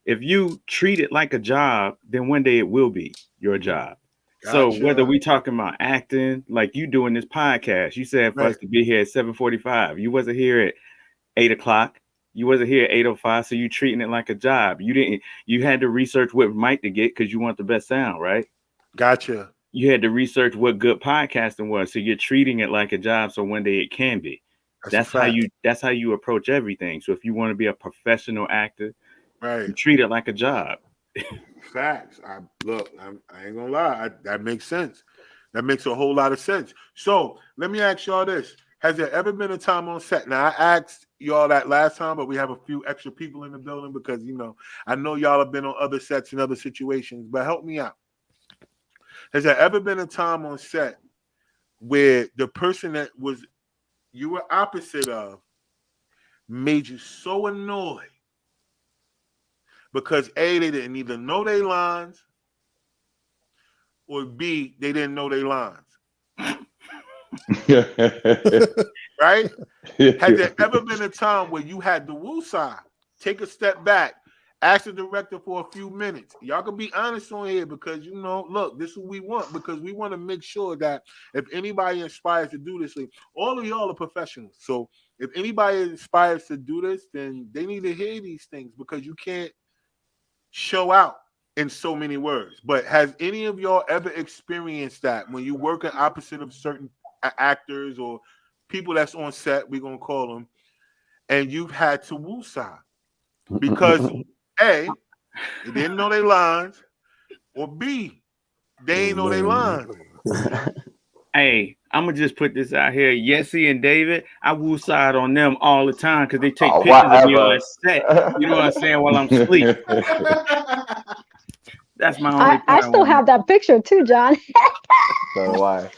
If you treat it like a job, then one day it will be your job. Gotcha. So whether we talking about acting, like you doing this podcast, you said for us to be here at 7:45. You wasn't here at 8 o'clock. You wasn't here at 8:05. So you treating it like a job. You had to research what mic to get because you want the best sound, right? Gotcha. You had to research what good podcasting was. So you're treating it like a job. So one day it can be. That's how you approach everything. So if you want to be a professional actor, you treat it like a job. Facts. I ain't gonna lie. That makes sense. That makes a whole lot of sense. So let me ask y'all this. Has there ever been a time on set? Now, I asked y'all that last time, but we have a few extra people in the building because, I know y'all have been on other sets and other situations, but help me out. Has there ever been a time on set where the person that you were opposite of made you so annoyed because A, they didn't either know their lines, or B, they didn't know their lines? Right? Has there ever been a time where you had the woosah, take a step back, ask the director for a few minutes? Y'all can be honest on here because, look, this is what we want, because we want to make sure that if anybody inspires to do this, all of y'all are professionals. So if anybody inspires to do this, then they need to hear these things, because you can't show out in so many words. But has any of y'all ever experienced that when you work in opposite of certain actors or people that's on set, we're going to call them, and you've had to woosah because A, they didn't know their lines, or B, they ain't know their lines? Hey, I'm going to just put this out here. Yessie and David, I woosah on them all the time because they take pictures of me on set. You know what I'm saying? While I'm asleep. That's my only I still have that picture too, John. So do I.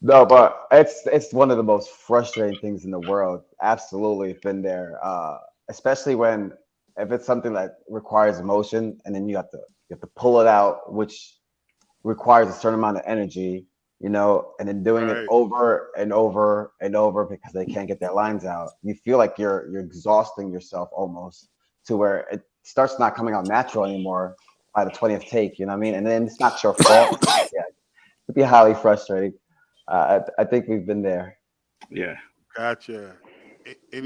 No, but it's one of the most frustrating things in the world. Absolutely been there. Especially if it's something that requires emotion, and then you have to pull it out, which requires a certain amount of energy, and then doing it over and over and over because they can't get their lines out. You feel like you're exhausting yourself almost to where it starts not coming out natural anymore by the 20th take, you know what I mean? And then it's not your fault. Yeah, it'd be highly frustrating. I think we've been there. Yeah. Gotcha.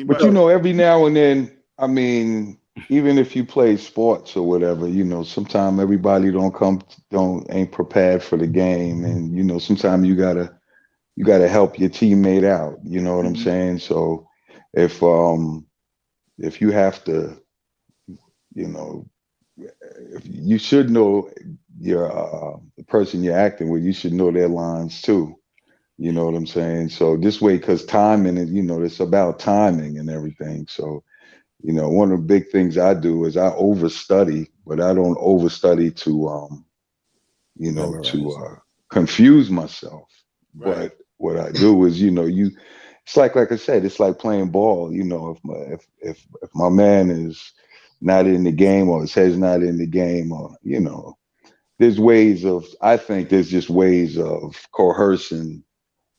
But every now and then, I mean, even if you play sports or whatever, sometimes everybody ain't prepared for the game, and sometimes you gotta help your teammate out. You know what I'm saying? So if you have to, if you should know the person you're acting with, you should know their lines too. You know what I'm saying? So this way, because timing, it's about timing and everything. So You know, one of the big things I do is I overstudy, but I don't overstudy to you know, Memorize. to confuse myself. Right. But what I do is, you know, it's like I said, it's like playing ball. You know, if my man is not in the game or his head's not in the game, or you know, I think there's just ways of coercing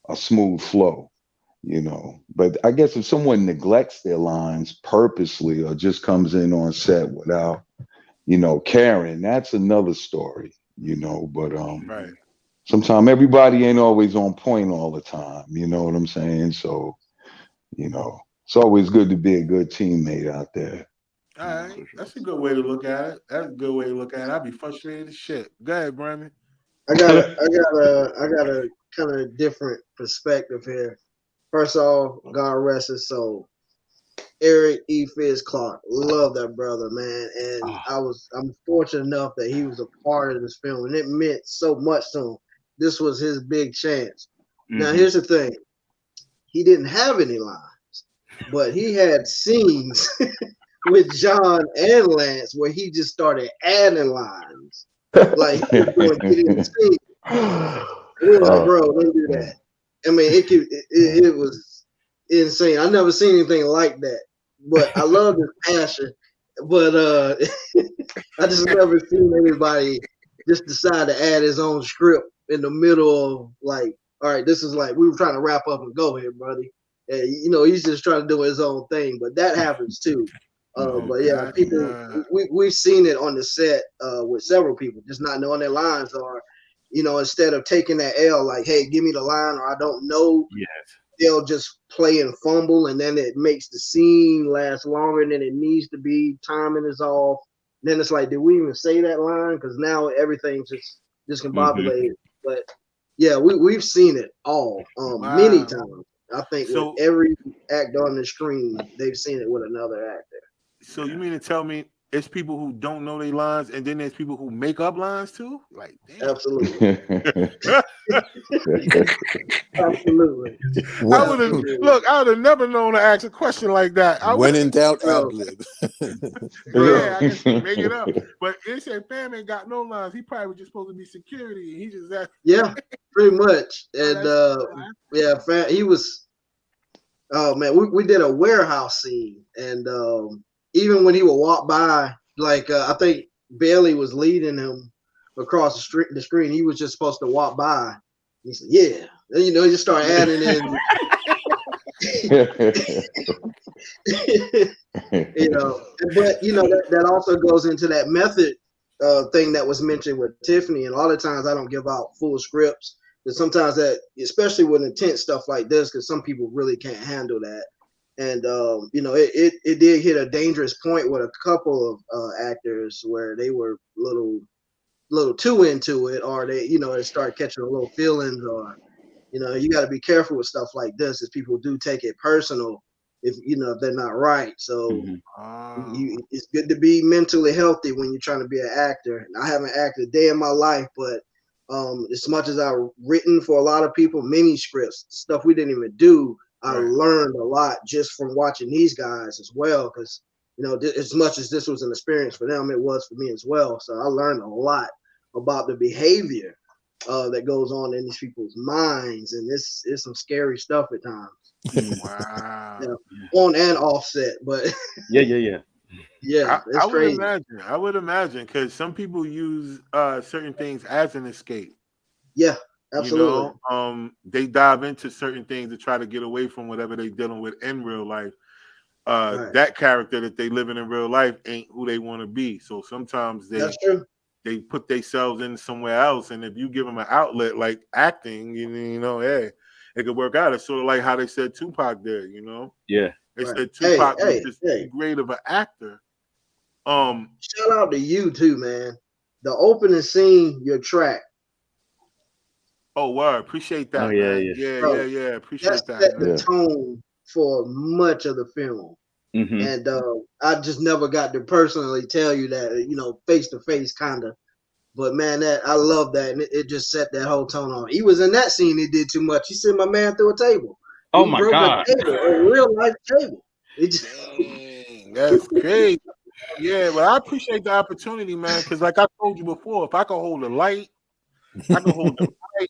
a smooth flow, you know. But I guess if someone neglects their lines purposely or just comes in on set without, you know, caring, that's another story, you know. But Right. sometimes everybody ain't always on point all the time, you know what I'm saying? So, you know, it's always good to be a good teammate out there. All right. That's a good way to look at it. That's a good way to look at it. I'd be frustrated as shit. Go ahead, Brandon. I got a kind of different perspective here. First off, God rest his soul. Eric E. Fizz Clarke, love that brother, man. And I'm fortunate enough that he was a part of this film, and it meant so much to him. This was his big chance. Now, here's the thing: he didn't have any lines, but he had scenes with John and Lance where he just started adding lines. Like he was going to get in the scene. We were like, bro, don't do that. I mean, it was insane. I never seen anything like that. But I love his passion. But I just never seen anybody just decide to add his own script in the middle of like, all right, this is like we were trying to wrap up and go here, buddy. And, you know, he's just trying to do his own thing. But that happens too. But yeah, people, we've seen it on the set with several people just not knowing their lines, or you know, instead of taking that L, like, hey, give me the line, or I don't know. Yes. They'll just play and fumble, and then it makes the scene last longer than it needs to be. Timing is off. Then it's like, did we even say that line? Because now everything's just discombobulated. But yeah, we've seen it all many times. I think with every actor on the screen, they've seen it with another actor. So you mean to tell me it's people who don't know their lines, and then there's people who make up lines too? Like, damn. Absolutely. Absolutely. I would have never known to ask a question like that. When in doubt, ad-lib. Yeah, I guess make it up. But they said Fam ain't got no lines. He probably was just supposed to be security. He just yeah, pretty much. And he was. Oh man, we did a warehouse scene, and even when he would walk by, like I think Bailey was leading him across the screen. He was just supposed to walk by. He said, "Yeah," and you know, he just started adding in. You know, but you know that also goes into that method thing that was mentioned with Tiffany. And a lot of times I don't give out full scripts, but sometimes that, especially with intense stuff like this, because some people really can't handle that. And you know, it did hit a dangerous point with a couple of actors where they were little too into it, or they, you know, they start catching a little feelings, or you know, you got to be careful with stuff like this, as people do take it personal if you know if they're not right. So it's good to be mentally healthy when you're trying to be an actor. I haven't acted a day in my life, but as much as I've written for a lot of people, mini scripts, stuff we didn't even do, I learned a lot just from watching these guys as well. Because you know, as much as this was an experience for them, it was for me as well. So I learned a lot about the behavior that goes on in these people's minds, and it's some scary stuff at times. Wow. Yeah, on and offset, but yeah. I would imagine because some people use certain things as an escape. Yeah, absolutely. You know, they dive into certain things to try to get away from whatever they're dealing with in real life. That character that they live in real life ain't who they want to be. So sometimes they put themselves in somewhere else, and if you give them an outlet like acting, you know, hey, it could work out. It's sort of like how they said Tupac did, you know. Yeah. They said Tupac was just too great of an actor. Shout out to you too, man. The opening scene, your track. Oh, word. Appreciate that. Oh, yeah. Bro, yeah. Appreciate that. Set the tone for much of the film. Mm-hmm. And I just never got to personally tell you that, you know, face to face kind of. But man, that I love that, and it just set that whole tone on. He was in that scene. He did too much. He sent my man through a table. Oh my God! A real life table. It just That's crazy. Yeah, but I appreciate the opportunity, man, because like I told you before, if I could hold the light, I could hold the light,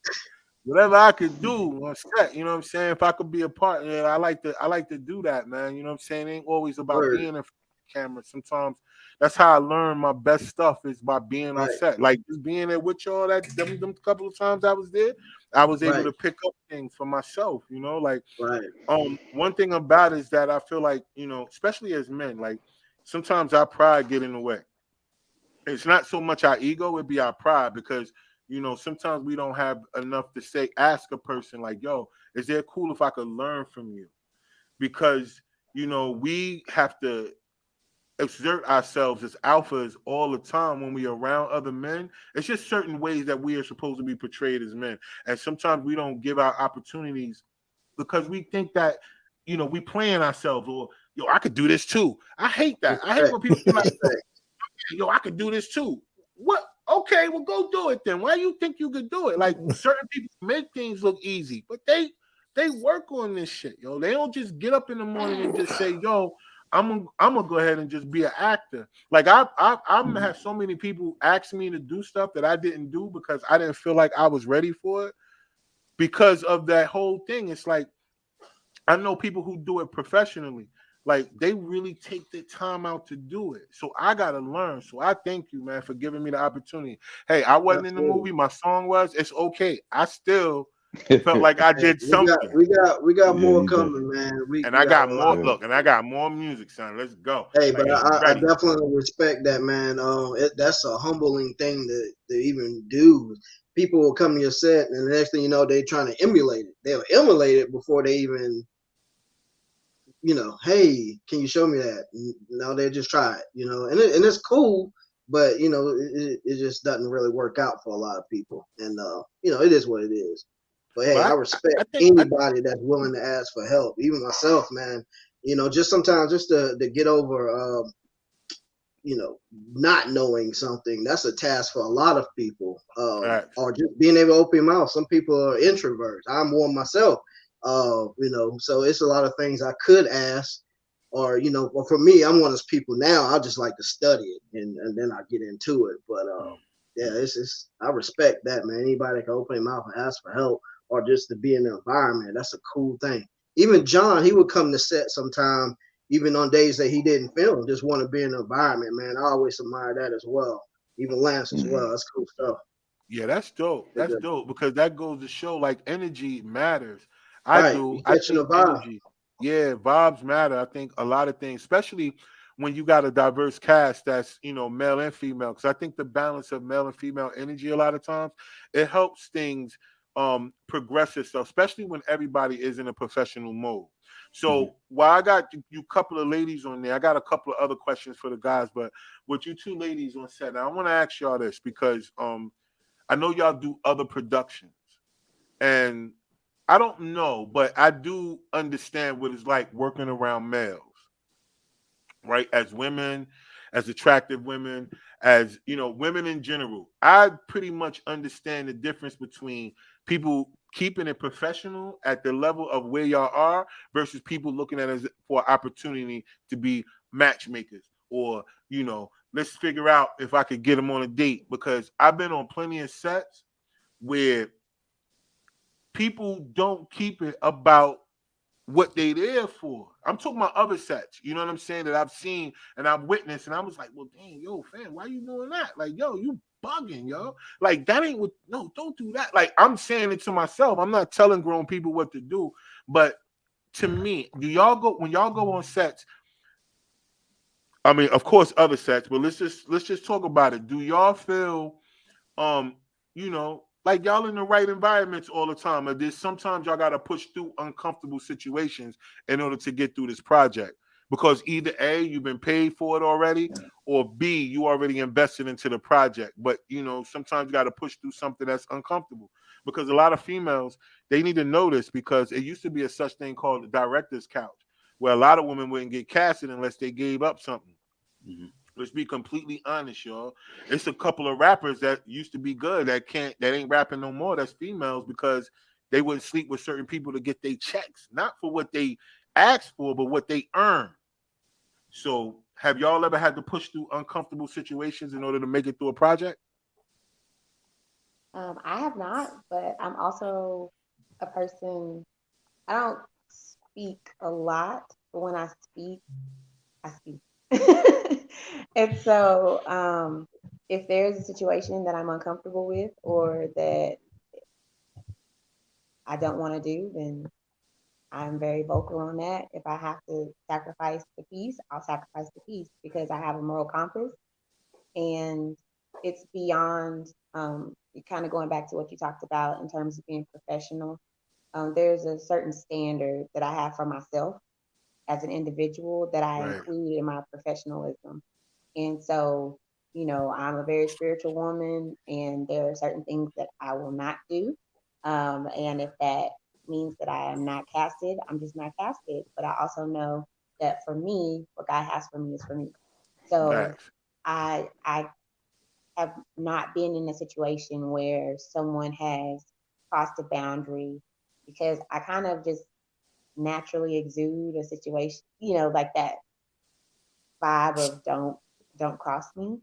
whatever I could do on set, you know what I'm saying? If I could be a part, yeah, I like to do that, man. You know what I'm saying? It ain't always about Word. being in front of the camera. Sometimes that's how I learn my best stuff is by being on Right. set. Like just being there with y'all them couple of times I was there, I was able Right. to pick up things for myself, you know, like Right. one thing about it is that I feel like, you know, especially as men, like sometimes our pride get in the way. It's not so much our ego, it'd be our pride because you know, sometimes we don't have enough to say, ask a person like, yo, is it cool if I could learn from you? Because, you know, we have to exert ourselves as alphas all the time when we're around other men. It's just certain ways that we are supposed to be portrayed as men. And sometimes we don't give our opportunities because we think that, you know, we playing ourselves or, yo, I could do this too. I hate that. I hate when people be like, yo, I could do this too. What? Okay, well, go do it then. Why do you think you could do it? Like certain people make things look easy, but they work on this shit, yo. They don't just get up in the morning and just say, yo, I'm gonna go ahead and just be an actor. Like I've had so many people ask me to do stuff that I didn't do because I didn't feel like I was ready for it because of that whole thing. It's like I know people who do it professionally. Like they really take the time out to do it. So I gotta learn. So I thank you, man, for giving me the opportunity. Hey, I wasn't in the movie. My song was. It's okay. I still felt like I did something. We got more you did. coming, man. And I got a more. lot. Look, and I got more music, son. Let's go. Hey, Like, but it's I ready. definitely respect that, man. That's a humbling thing to even do. People will come to your set, and the next thing you know, they're trying to emulate it. They'll emulate it before they even, you know, hey, can you show me that? No, they just try it, you know, and it's cool, but you know, it just doesn't really work out for a lot of people, and you know, it is what it is. But hey, I respect anybody that's willing to ask for help, even myself, man. You know, just sometimes just to get over, you know, not knowing something, that's a task for a lot of people. Or just being able to open your mouth. Some people are introverts. I'm one myself. You know, so it's a lot of things I could ask, or you know, or for me, I'm one of those people now. I just like to study it and then I get into it. But yeah, it's I respect that, man. Anybody can open their mouth and ask for help, or just to be in the environment. That's a cool thing. Even John, he would come to set sometime, even on days that he didn't film, just want to be in the environment, man. I always admire that as well. Even Lance as well. That's cool stuff. Yeah, that's dope. That's dope because that goes to show like energy matters. Right. I think energy. Yeah, vibes matter. I think a lot of things, especially when you got a diverse cast that's, you know, male and female. Because I think the balance of male and female energy a lot of times, it helps things progress itself, especially when everybody is in a professional mode. So while I got you couple of ladies on there, I got a couple of other questions for the guys, but with you two ladies on set, now I want to ask y'all this because I know y'all do other productions, and I don't know, but I do understand what it's like working around males, right? As women, as attractive women, as, you know, women in general. I pretty much understand the difference between people keeping it professional at the level of where y'all are versus people looking at it for opportunity to be matchmakers or, you know, let's figure out if I could get them on a date, because I've been on plenty of sets where people don't keep it about what they there for. I'm talking about other sets, you know what I'm saying, that I've seen and I've witnessed, and I was like, well, dang, yo, fam, why you doing that? Like, yo, you bugging, yo. Like, that ain't what, no, don't do that. Like, I'm saying it to myself. I'm not telling grown people what to do, but to me, when y'all go on sets, I mean, of course, other sets, but let's just talk about it. Do y'all feel, you know, like y'all in the right environments all the time? Or there's sometimes y'all got to push through uncomfortable situations in order to get through this project? Because either A, you've been paid for it already, or B, you already invested into the project. But, you know, sometimes you got to push through something that's uncomfortable. Because a lot of females, they need to know this, because it used to be a such thing called the director's couch, where a lot of women wouldn't get casted unless they gave up something. Let's be completely honest, y'all. It's a couple of rappers that used to be good that ain't rapping no more. That's females, because they wouldn't sleep with certain people to get their checks, not for what they asked for, but what they earn. So have y'all ever had to push through uncomfortable situations in order to make it through a project? I have not, but I'm also a person, I don't speak a lot, but when I speak, I speak. And so if there's a situation that I'm uncomfortable with or that I don't want to do, then I'm very vocal on that. If I have to sacrifice the peace, I'll sacrifice the peace because I have a moral compass, and it's beyond kind of going back to what you talked about in terms of being professional. There's a certain standard that I have for myself as an individual that I include in my professionalism. And so, you know, I'm a very spiritual woman, and there are certain things that I will not do. And if that means that I am not casted, I'm just not casted. But I also know that for me, what God has for me is for me. So I have not been in a situation where someone has crossed a boundary, because I kind of just naturally exude a situation, you know, like that vibe of don't cross me,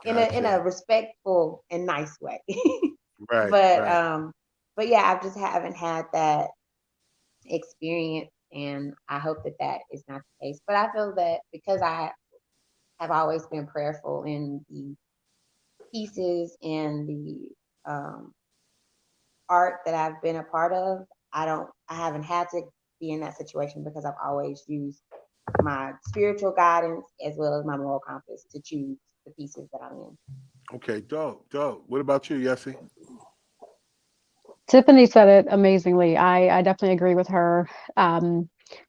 in a respectful and nice way. But yeah, I just haven't had that experience, and I hope that that is not the case. But I feel that because I have always been prayerful in the pieces and the art that I've been a part of, I haven't had to be in that situation because I've always used my spiritual guidance as well as my moral compass to choose the pieces that I'm in. Okay, dope. What about you, Yessie? Tiffany said it amazingly. I definitely agree with her.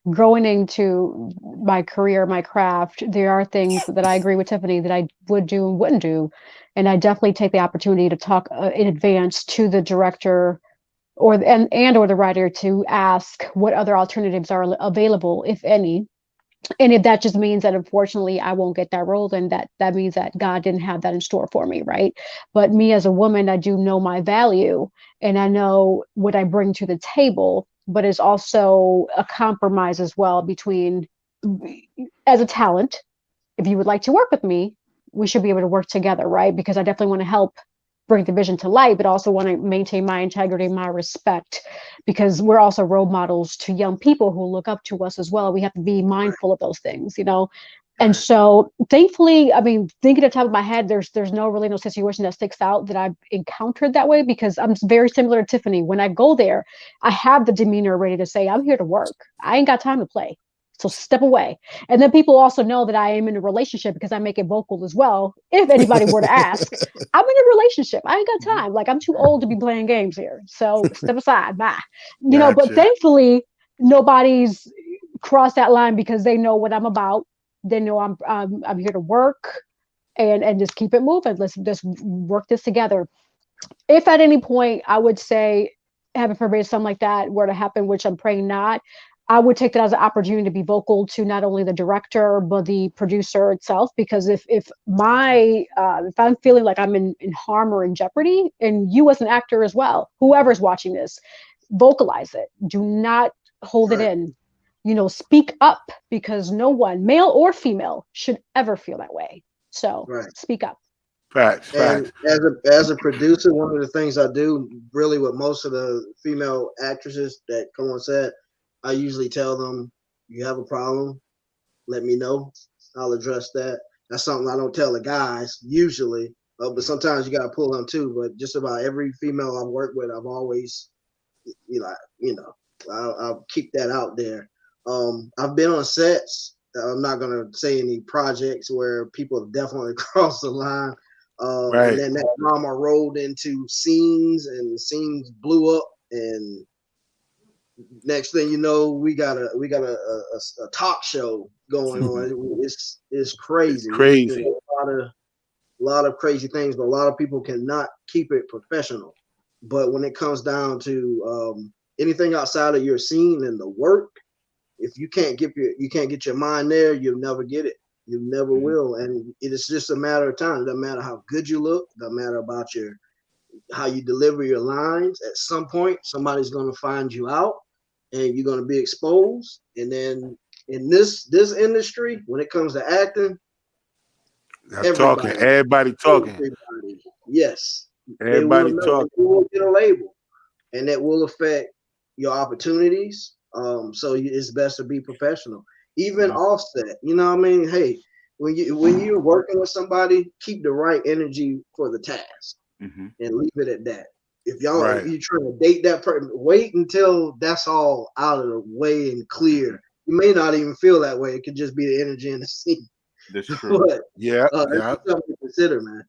Growing into my career, my craft, there are things that I agree with Tiffany that I would do and wouldn't do. And I definitely take the opportunity to talk in advance to the director or the writer to ask what other alternatives are available, if any. And if that just means that unfortunately I won't get that role, then that means that God didn't have that in store for me, right? But me as a woman, I do know my value and I know what I bring to the table, but it's also a compromise as well between, as a talent, if you would like to work with me, we should be able to work together, right? Because I definitely want to help bring the vision to light, but also want to maintain my integrity, my respect, because we're also role models to young people who look up to us as well. We have to be mindful of those things, you know. And so thankfully, I mean, thinking at the top of my head, there's no situation that sticks out that I've encountered that way, because I'm very similar to Tiffany. When I go there, I have the demeanor ready to say, I'm here to work. I ain't got time to play. So step away. And then people also know that I am in a relationship because I make it vocal as well. If anybody were to ask, I'm in a relationship. I ain't got time. Like, I'm too old to be playing games here. So step aside. Bye. You know, but thankfully nobody's crossed that line because they know what I'm about. They know I'm here to work and just keep it moving. Let's just work this together. If at any point I would say, heaven forbid, something like that were to happen, which I'm praying not, I would take that as an opportunity to be vocal to not only the director but the producer itself, because if I'm feeling like I'm in harm or in jeopardy, and you as an actor as well, whoever's watching this, vocalize it. Do not hold it in. You know, speak up, because no one, male or female, should ever feel that way. So speak up. Facts. And as a producer, one of the things I do really with most of the female actresses that come on set, I usually tell them, you have a problem, let me know. I'll address that. That's something I don't tell the guys usually, but sometimes you got to pull them too. But just about every female I've worked with, I've always, I'll keep that out there. I've been on sets. I'm not going to say any projects where people have definitely crossed the line. And then that drama rolled into scenes, and scenes blew up, and next thing you know, we got a talk show going on. It's crazy. Crazy. A lot of crazy things, but a lot of people cannot keep it professional. But when it comes down to anything outside of your scene and the work, if you can't get your mind there, you'll never get it. You never will. And it's just a matter of time. It doesn't matter how good you look. It doesn't matter about how you deliver your lines. At some point, somebody's going to find you out, and you're going to be exposed. And then in this industry, when it comes to acting, That's talking. Everybody talking. everybody, yes, Everybody they talking. will get a label, and that will affect your opportunities. So it's best to be professional. Even Offset, you know what I mean? Hey, when you're working with somebody, keep the right energy for the task and leave it at that. If you're trying to date that person, wait until that's all out of the way and clear. You may not even feel that way. It could just be the energy in the scene. That's true. But it's something to consider, man.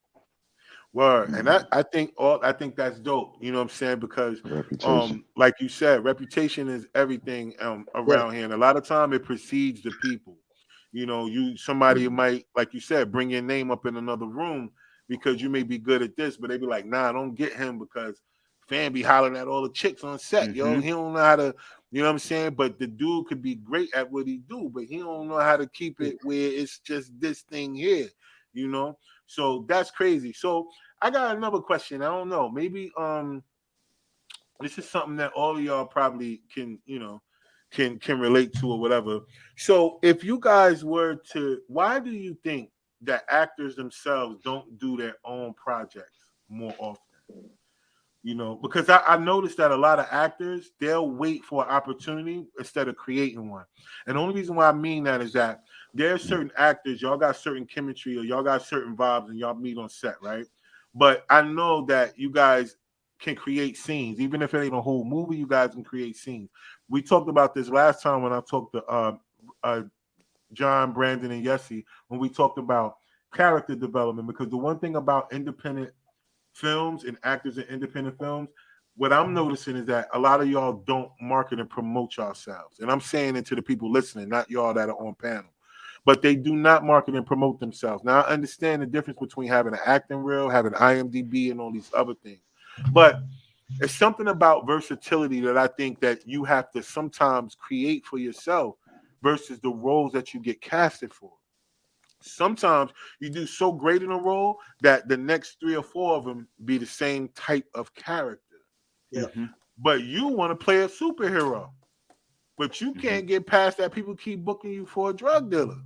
Word. And I think that's dope. You know what I'm saying? Because like you said, reputation is everything around here. And a lot of time it precedes the people. You know, somebody might, like you said, bring your name up in another room because you may be good at this, but they be like, nah, don't get him because fan be hollering at all the chicks on set. Yo, he don't know how to, you know what I'm saying? But the dude could be great at what he do, but he don't know how to keep it where it's just this thing here, you know? So that's crazy. So I got another question. I don't know. Maybe this is something that all of y'all probably can, you know, can relate to or whatever. So if you guys were to, why do you think that actors themselves don't do their own projects more often? You know, because I noticed that a lot of actors, they'll wait for an opportunity instead of creating one. And the only reason why I mean that is that there are certain actors, y'all got certain chemistry or y'all got certain vibes and y'all meet on set, right? But I know that you guys can create scenes. Even if it ain't a whole movie, you guys can create scenes. We talked about this last time when I talked to John, Brandon, and Yessie, when we talked about character development, because the one thing about independent films and actors in independent films, what I'm noticing is that a lot of y'all don't market and promote yourselves. And I'm saying it to the people listening, not y'all that are on panel. But they do not market and promote themselves. Now, I understand the difference between having an acting reel, having IMDb, and all these other things. But it's something about versatility that I think that you have to sometimes create for yourself versus the roles that you get casted for. Sometimes you do so great in a role that the next 3 or 4 of them be the same type of character. Yeah. But you want to play a superhero, but you can't get past that. People keep booking you for a drug dealer.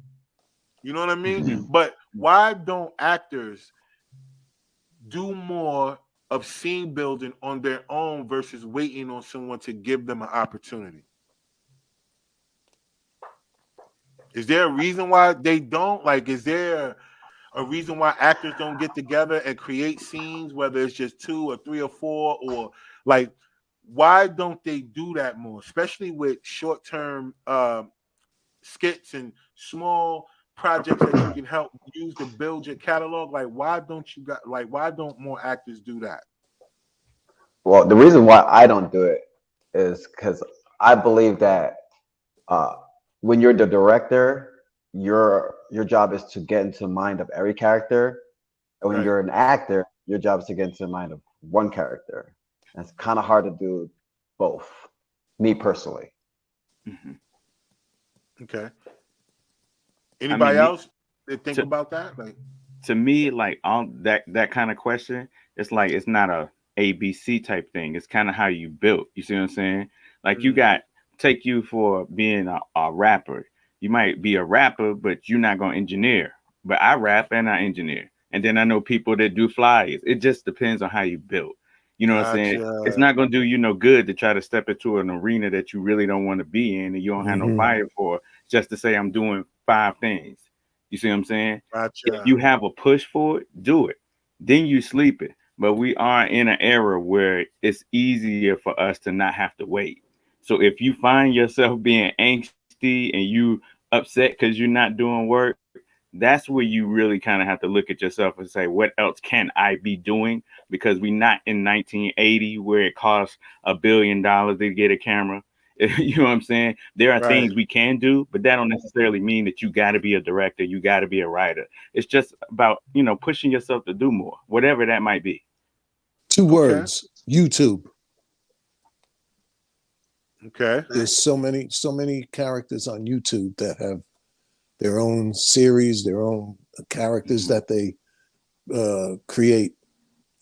You know what I mean? But why don't actors do more of scene building on their own versus waiting on someone to give them an opportunity? Is there a reason why they don't? Like, is there a reason why actors don't get together and create scenes, whether it's just 2 or 3 or 4, or like, why don't they do that more, especially with short-term skits and small projects that you can help use to build your catalog? Like, why don't more actors do that? Well, the reason why I don't do it is because I believe that when you're the director, your job is to get into the mind of every character. And when you're an actor, your job is to get into the mind of one character. And it's kind of hard to do both, me personally. Okay. Anybody else that think about that? Like, to me, like that kind of question, it's like it's not a ABC type thing. It's kind of how you built. You see what I'm saying? Like you got take you for being a rapper. You might be a rapper, but you're not gonna engineer. But I rap and I engineer. And then I know people that do flyers. It just depends on how you build. You know what I'm saying? It's not gonna do you no good to try to step into an arena that you really don't want to be in and you don't have no fire for, just to say I'm doing 5 things. You see what I'm saying? If you have a push for it, do it. Then you sleep it. But we are in an era where it's easier for us to not have to wait. So if you find yourself being angsty and you upset because you're not doing work, that's where you really kind of have to look at yourself and say, what else can I be doing? Because we're not in 1980 where it costs $1 billion to get a camera. You know what I'm saying? There are things we can do, but that don't necessarily mean that you got to be a director. You got to be a writer. It's just about, you know, pushing yourself to do more, whatever that might be. 2 words, YouTube. Okay. There's so many characters on YouTube that have their own series, their own characters that they create,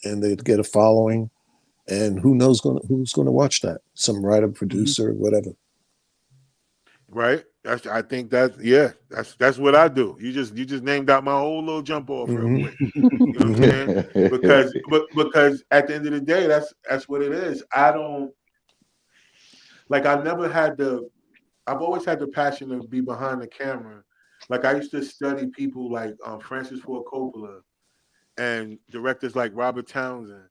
and they get a following. And who knows who's going to watch that? Some writer, producer, whatever. Right. I think that's what I do. You just named out my whole little jump off real quick. You know what I'm saying? Because at the end of the day, that's what it is. I don't like. I've always had the passion to be behind the camera. Like I used to study people like Francis Ford Coppola and directors like Robert Townsend,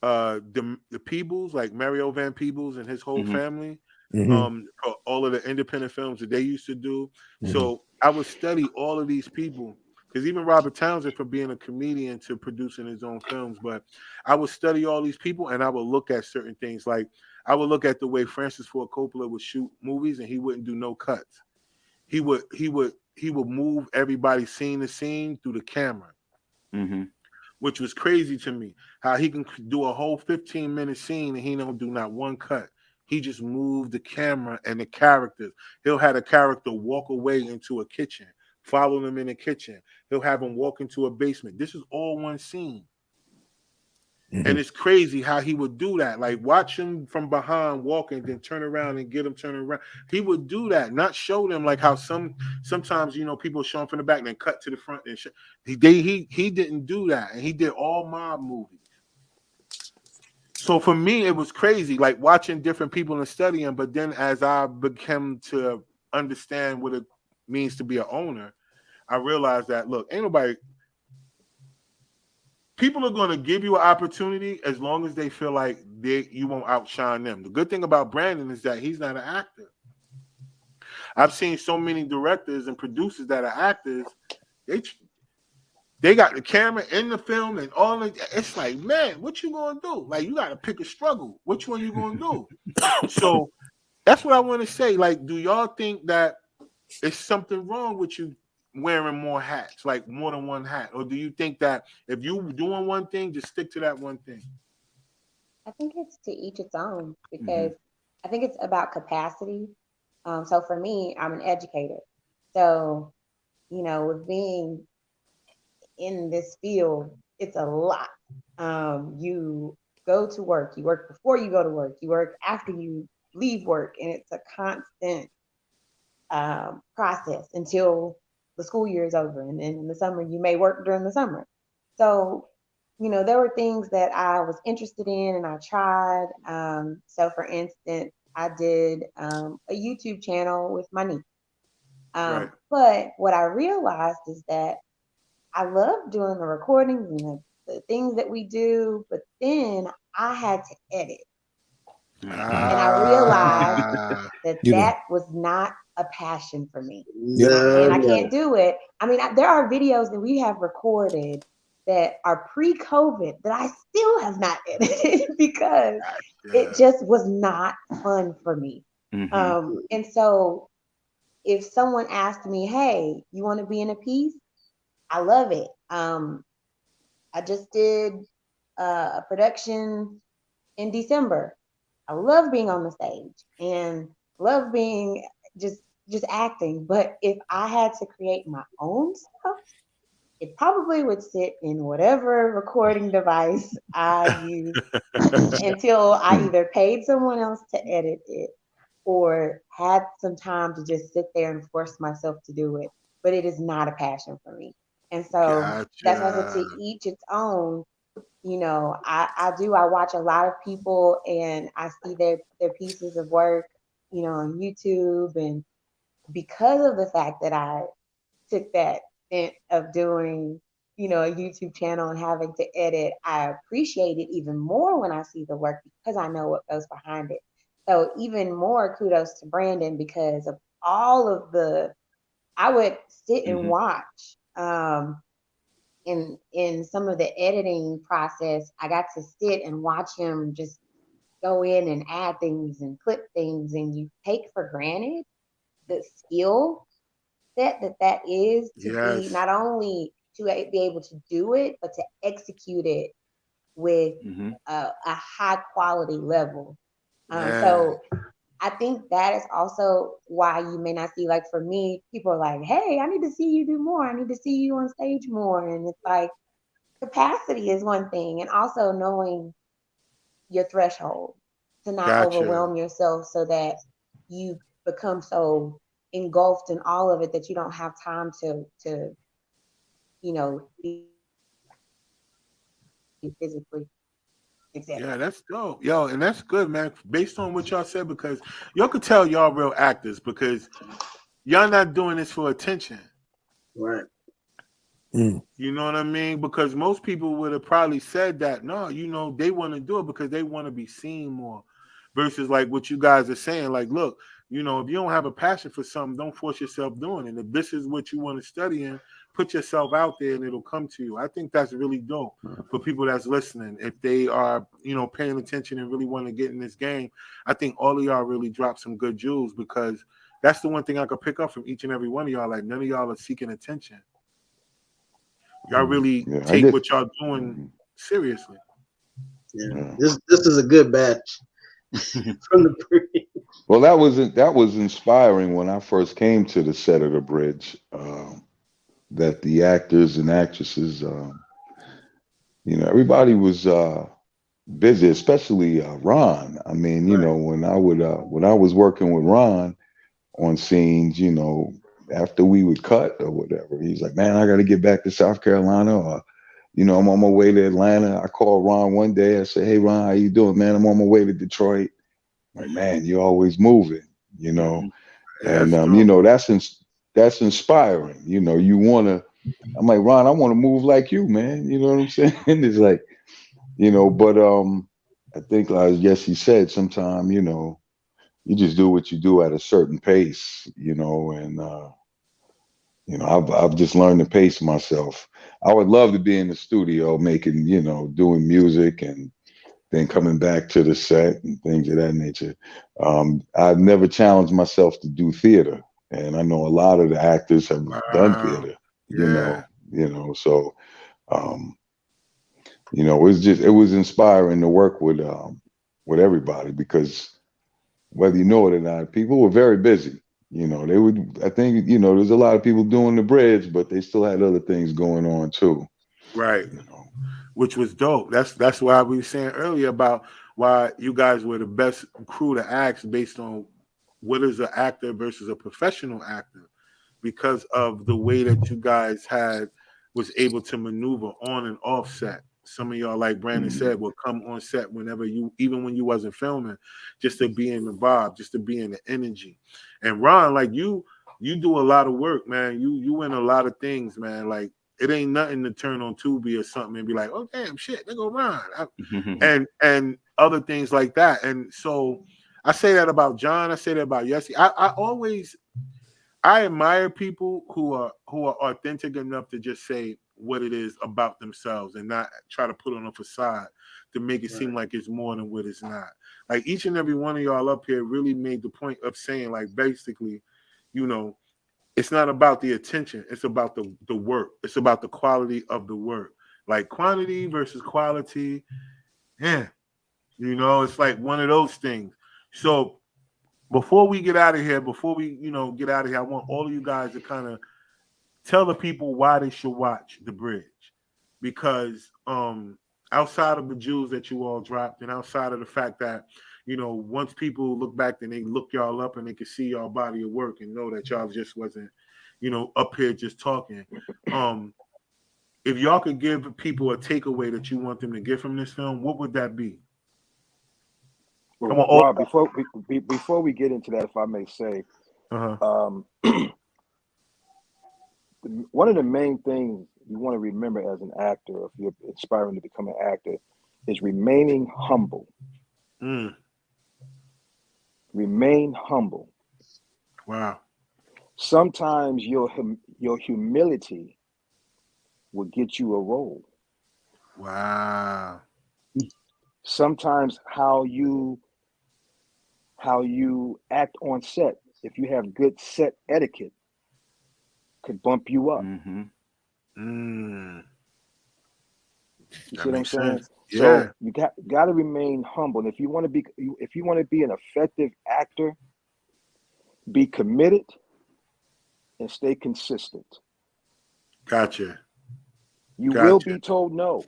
the Peebles, like Mario Van Peebles and his whole family. For all of the independent films that they used to do. So I would study all of these people, because even Robert Townsend, from being a comedian to producing his own films, but I would study all these people and I would look at certain things. Like I would look at the way Francis Ford Coppola would shoot movies, and he wouldn't do no cuts. He would move everybody scene to scene through the camera. Which was crazy to me. How he can do a whole 15-minute scene and he don't do not one cut. He just moved the camera and the characters. He'll have a character walk away into a kitchen, follow them in the kitchen. He'll have them walk into a basement. This is all one scene. And it's crazy how he would do that. Like watch him from behind walking, then turn around and get him turning around. He would do that, not show them like how sometimes people show him from the back and then cut to the front and he didn't do that, and he did all mob movies. So for me, it was crazy, like watching different people and studying. But then as I became to understand what it means to be an owner, I realized that, look, people are going to give you an opportunity as long as they feel like you won't outshine them. The good thing about Brandon is that he's not an actor. I've seen so many directors and producers that are actors. They got the camera in the film and all of that. It's like, man, what you gonna do? Like, you gotta pick a struggle. Which one you gonna do? So that's what I want to say. Like, do y'all think that it's something wrong with you wearing more hats, like more than one hat? Or do you think that if you doing one thing, just stick to that one thing? I think it's to each its own, because I think it's about capacity. So for me, I'm an educator. So, with being in this field, it's a lot. You go to work, you work before you go to work, you work after you leave work, and it's a constant process until the school year is over. And then in the summer, you may work during the summer. So, there were things that I was interested in and I tried. So for instance, I did a YouTube channel with my niece. Right. But what I realized is that I love doing the recordings and the things that we do, but then I had to edit. And I realized that was not a passion for me. And I can't do it. I mean, there are videos that we have recorded that are pre-COVID that I still have not edited because it just was not fun for me. And so if someone asked me, hey, you want to be in a piece? I love it. I just did a production in December. I love being on the stage and love being just acting. But if I had to create my own stuff, it probably would sit in whatever recording device I use until I either paid someone else to edit it or had some time to just sit there and force myself to do it. But it is not a passion for me. And so that's why I said to each its own. I watch a lot of people and I see their pieces of work, on YouTube. And because of the fact that I took that stint of doing, a YouTube channel and having to edit, I appreciate it even more when I see the work because I know what goes behind it. So even more kudos to Brandon because of all of I would sit and watch. In some of the editing process, I got to sit and watch him just go in and add things and clip things, and you take for granted the skill set that is to be not only to be able to do it, but to execute it with a high quality level. So I think that is also why you may not see, like for me, people are like, hey, I need to see you do more. I need to see you on stage more. And it's like, capacity is one thing. And also knowing your threshold to not overwhelm yourself so that you become so engulfed in all of it that you don't have time to be physically exist. Yeah, that's dope. Yo, and that's good, man. Based on what y'all said, because y'all could tell y'all real actors because y'all not doing this for attention. Right. You know what I mean? Because most people would have probably said that, no, they want to do it because they want to be seen more versus like what you guys are saying. Like, look, if you don't have a passion for something, don't force yourself doing it. If this is what you want to study in, put yourself out there and it'll come to you. I think that's really dope for people that's listening. If they are, paying attention and really want to get in this game, I think all of y'all really dropped some good jewels because that's the one thing I could pick up from each and every one of y'all. Like, none of y'all are seeking attention. Y'all really take what y'all doing seriously. Yeah. This is a good batch from the pre. Well, that was inspiring when I first came to the set of The Bridge. That the actors and actresses, everybody was busy, especially Ron. I mean, when I was working with Ron on scenes, after we would cut or whatever, he's like, man, I got to get back to South Carolina, or I'm on my way to Atlanta. I called Ron one day. I said, hey, Ron, how you doing, man? I'm on my way to Detroit. I'm like, man, you're always moving, and that's inspiring. You want to. I'm like, Ron, I want to move like you, man. You know what I'm saying? It's like, but I think, as Jesse said, sometimes, you just do what you do at a certain pace, and I've just learned to pace myself. I would love to be in the studio making, doing music and then coming back to the set and things of that nature. I've never challenged myself to do theater, and I know a lot of the actors have done theater. So it was inspiring to work with everybody because whether you know it or not, people were very busy. I think there's a lot of people doing The Bridge, but they still had other things going on too. Right. Which was dope. That's why we were saying earlier about why you guys were the best crew to ask based on what is an actor versus a professional actor, because of the way that you guys was able to maneuver on and off set. Some of y'all, like Brandon said, would come on set whenever even when you wasn't filming, just to be in the vibe, just to be in the energy. And Ron, like you do a lot of work, man. You win a lot of things, man. Like it ain't nothing to turn on Tubi or something and be like, oh damn shit, they go Ron, and other things like that. And so I say that about John. I say that about Yessie. I admire people who are authentic enough to just say what it is about themselves and not try to put on a facade to make it seem like it's more than what it's not. Like each and every one of y'all up here really made the point of saying, like, basically, it's not about the attention, it's about the work. It's about the quality of the work. Like quantity versus quality. Yeah. It's like one of those things. So before we get out of here, I want all of you guys to kind of tell the people why they should watch The Bridge. Because outside of the jewels that you all dropped and outside of the fact that, once people look back and they look y'all up and they can see y'all body of work and know that y'all just wasn't, up here just talking. If y'all could give people a takeaway that you want them to get from this film, what would that be? Well, Rob, before we get into that, if I may say, one of the main things you want to remember as an actor, if you're aspiring to become an actor, is remaining humble. Remain humble. Wow. Sometimes your humility will get you a role. Wow. Sometimes how you act on set, if you have good set etiquette, could bump you up. You see what I'm saying? Yeah. So you got to remain humble. And if you want to be an effective actor, be committed and stay consistent. Gotcha. You will be told no.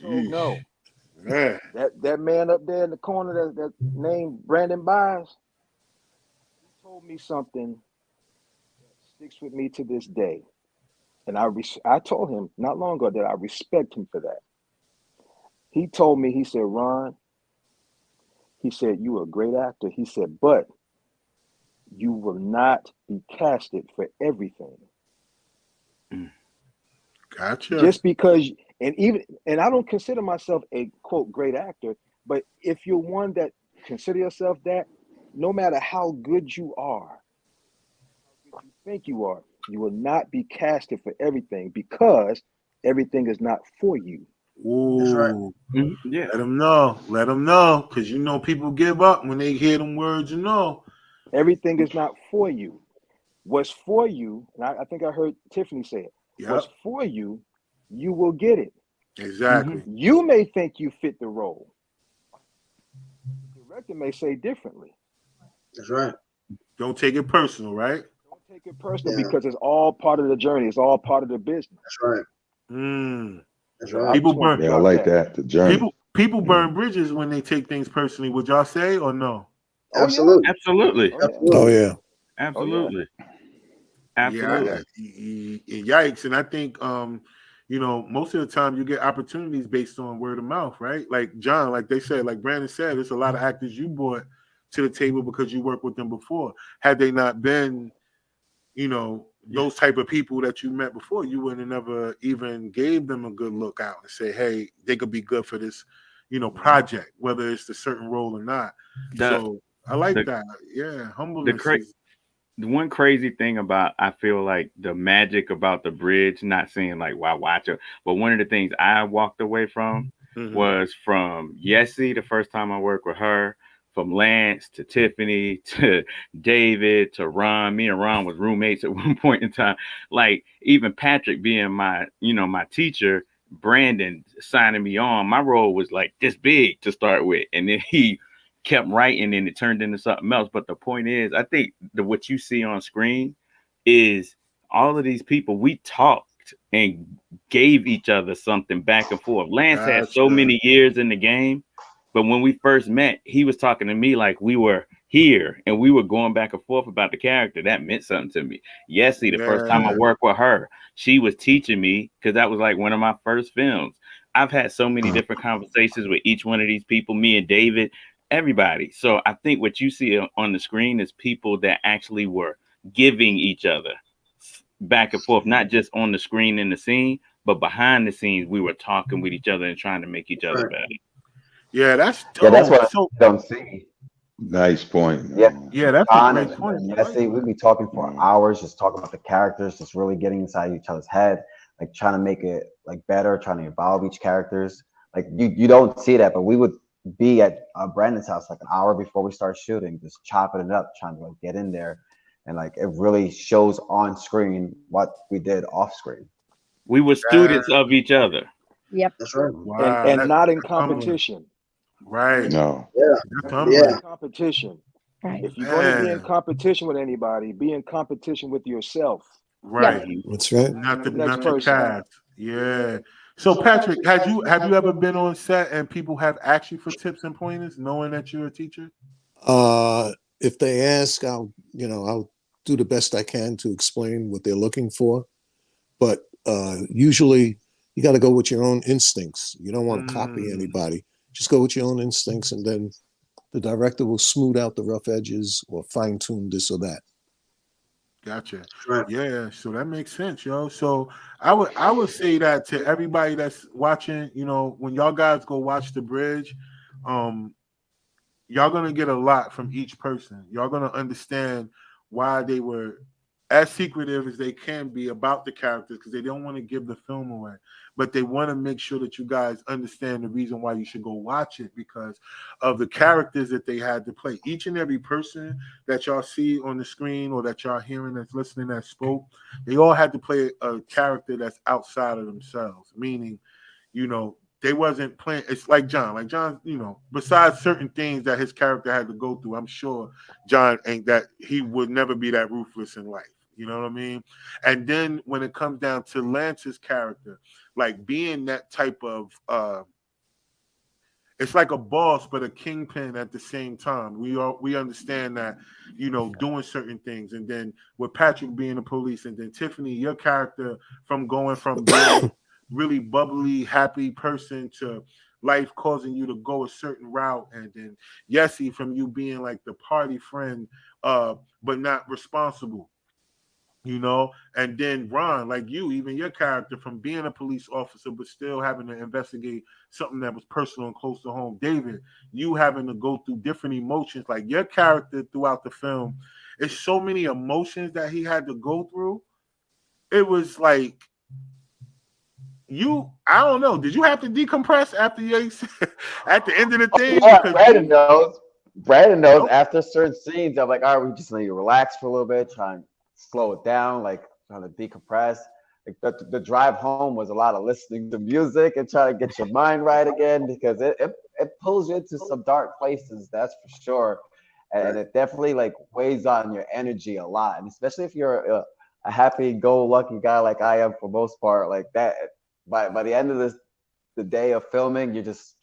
No. Man. That man up there in the corner that named Brandon Byers, he told me something that sticks with me to this day. And I told him not long ago that I respect him for that. He told me, he said, Ron, he said, you are a great actor. He said, but you will not be casted for everything. Gotcha. Just because, and I don't consider myself a quote great actor, but if you're one that consider yourself that, no matter how good you are, how good you think you are, you will not be casted for everything because everything is not for you. Ooh. That's right. Yeah. Let them know. Let them know. Because you know people give up when they hear them words, you know. Everything is not for you. What's for you, and I think I heard Tiffany say it, what's Yep. for you, you will get it. Exactly. You may think you fit the role. The director may say differently. That's right. Don't take it personal, right? Don't take it personal Yeah. because it's all part of the journey. It's all part of the business. That's right. That's So right. I People just want burn. to Yeah, I drop like that. that. The journey. People burn bridges when they take things personally. Would y'all say or no? Oh, Absolutely. Absolutely. Oh, yeah. Absolutely. Oh yeah. Absolutely. Yeah. Absolutely. Yikes. And I think you know, most of the time you get opportunities based on word of mouth, right? Like John, like they said, like Brandon said, there's a lot of actors you brought to the table because you worked with them before. Had they not been, you know, those type of people that you met before, you would have never even gave them a good look out and say, hey, they could be good for this, you know, project, whether it's the certain role or not. So I like that. Yeah, humbleness is. The one crazy thing about, I feel like the magic about the bridge, not saying like why watch it, but one of the things I walked away from was from Yessie, the first time I worked with her, from Lance to Tiffany to David to Ron. Me and Ron was roommates at one point in time. Like even Patrick being my, you know, my teacher, Brandon signing me on, my role was like this big to start with. And then he kept writing and it turned into something else. But the point is, I think what you see on screen is all of these people, we talked and gave each other something back and forth. Lance had so many years in the game, but when we first met, he was talking to me like we were here and we were going back and forth about the character. That meant something to me. Yessie, the first time I worked with her, she was teaching me because that was like one of my first films. I've had so many different conversations with each one of these people, me and David, everybody. So I think what you see on the screen is people that actually were giving each other back and forth, not just on the screen in the scene, but behind the scenes, we were talking with each other and trying to make each other better. Yeah, that's dope. Yeah, that's what I don't see. Nice point. Yeah, that's a great point. Yessie, we'd be talking for hours, just talking about the characters, just really getting inside each other's head, like trying to make it like better, trying to evolve each characters. Like you don't see that, but we would be at Brandon's house like an hour before we start shooting, just chopping it up, trying to like get in there, and like it really shows on screen what we did off screen. We were students of each other. Yep. That's right. Wow, And not in competition. Right. No. Yeah. Competition. Right. If you're going to be in competition with anybody, be in competition with yourself. Right. That's right. Not the Next not the person. cast. Yeah. So Patrick, have you ever been on set and people have asked you for tips and pointers, knowing that you're a teacher? If they ask, I'll do the best I can to explain what they're looking for. But usually you got to go with your own instincts. You don't want to copy anybody. Just go with your own instincts, and then the director will smooth out the rough edges or fine tune this or that. Gotcha. Right. Yeah, so that makes sense, yo. So I would say that to everybody that's watching, you know, when y'all guys go watch The Bridge, y'all gonna get a lot from each person. Y'all gonna understand why they were as secretive as they can be about the characters, because they don't want to give the film away, but they want to make sure that you guys understand the reason why you should go watch it, because of the characters that they had to play. Each and every person that y'all see on the screen or that y'all hearing that's listening that spoke, they all had to play a character that's outside of themselves, meaning, you know, they wasn't playing. It's like John, you know, besides certain things that his character had to go through, I'm sure John ain't that, he would never be that ruthless in life. You know what I mean? And then when it comes down to Lance's character, like being that type of it's like a boss, but a kingpin at the same time. We understand that, you know, doing certain things, and then with Patrick being the police, and then Tiffany, your character from going from being really bubbly, happy person to life causing you to go a certain route, and then Yessie from you being like the party friend, but not responsible. You know, and then Ron, like you, even your character from being a police officer, but still having to investigate something that was personal and close to home. David, you having to go through different emotions, like your character throughout the film. It's so many emotions that he had to go through. It was like I don't know. Did you have to decompress after at the end of the thing? Yeah, Brandon knows after certain scenes, I'm like, all right, we just need to relax for a little bit, try and slow it down, like trying to decompress. Like the drive home was a lot of listening to music and trying to get your mind right again, because it pulls you into some dark places, that's for sure. And it definitely like weighs on your energy a lot. And especially if you're a happy-go-lucky guy like I am for most part, like that, by the end of the day of filming, you just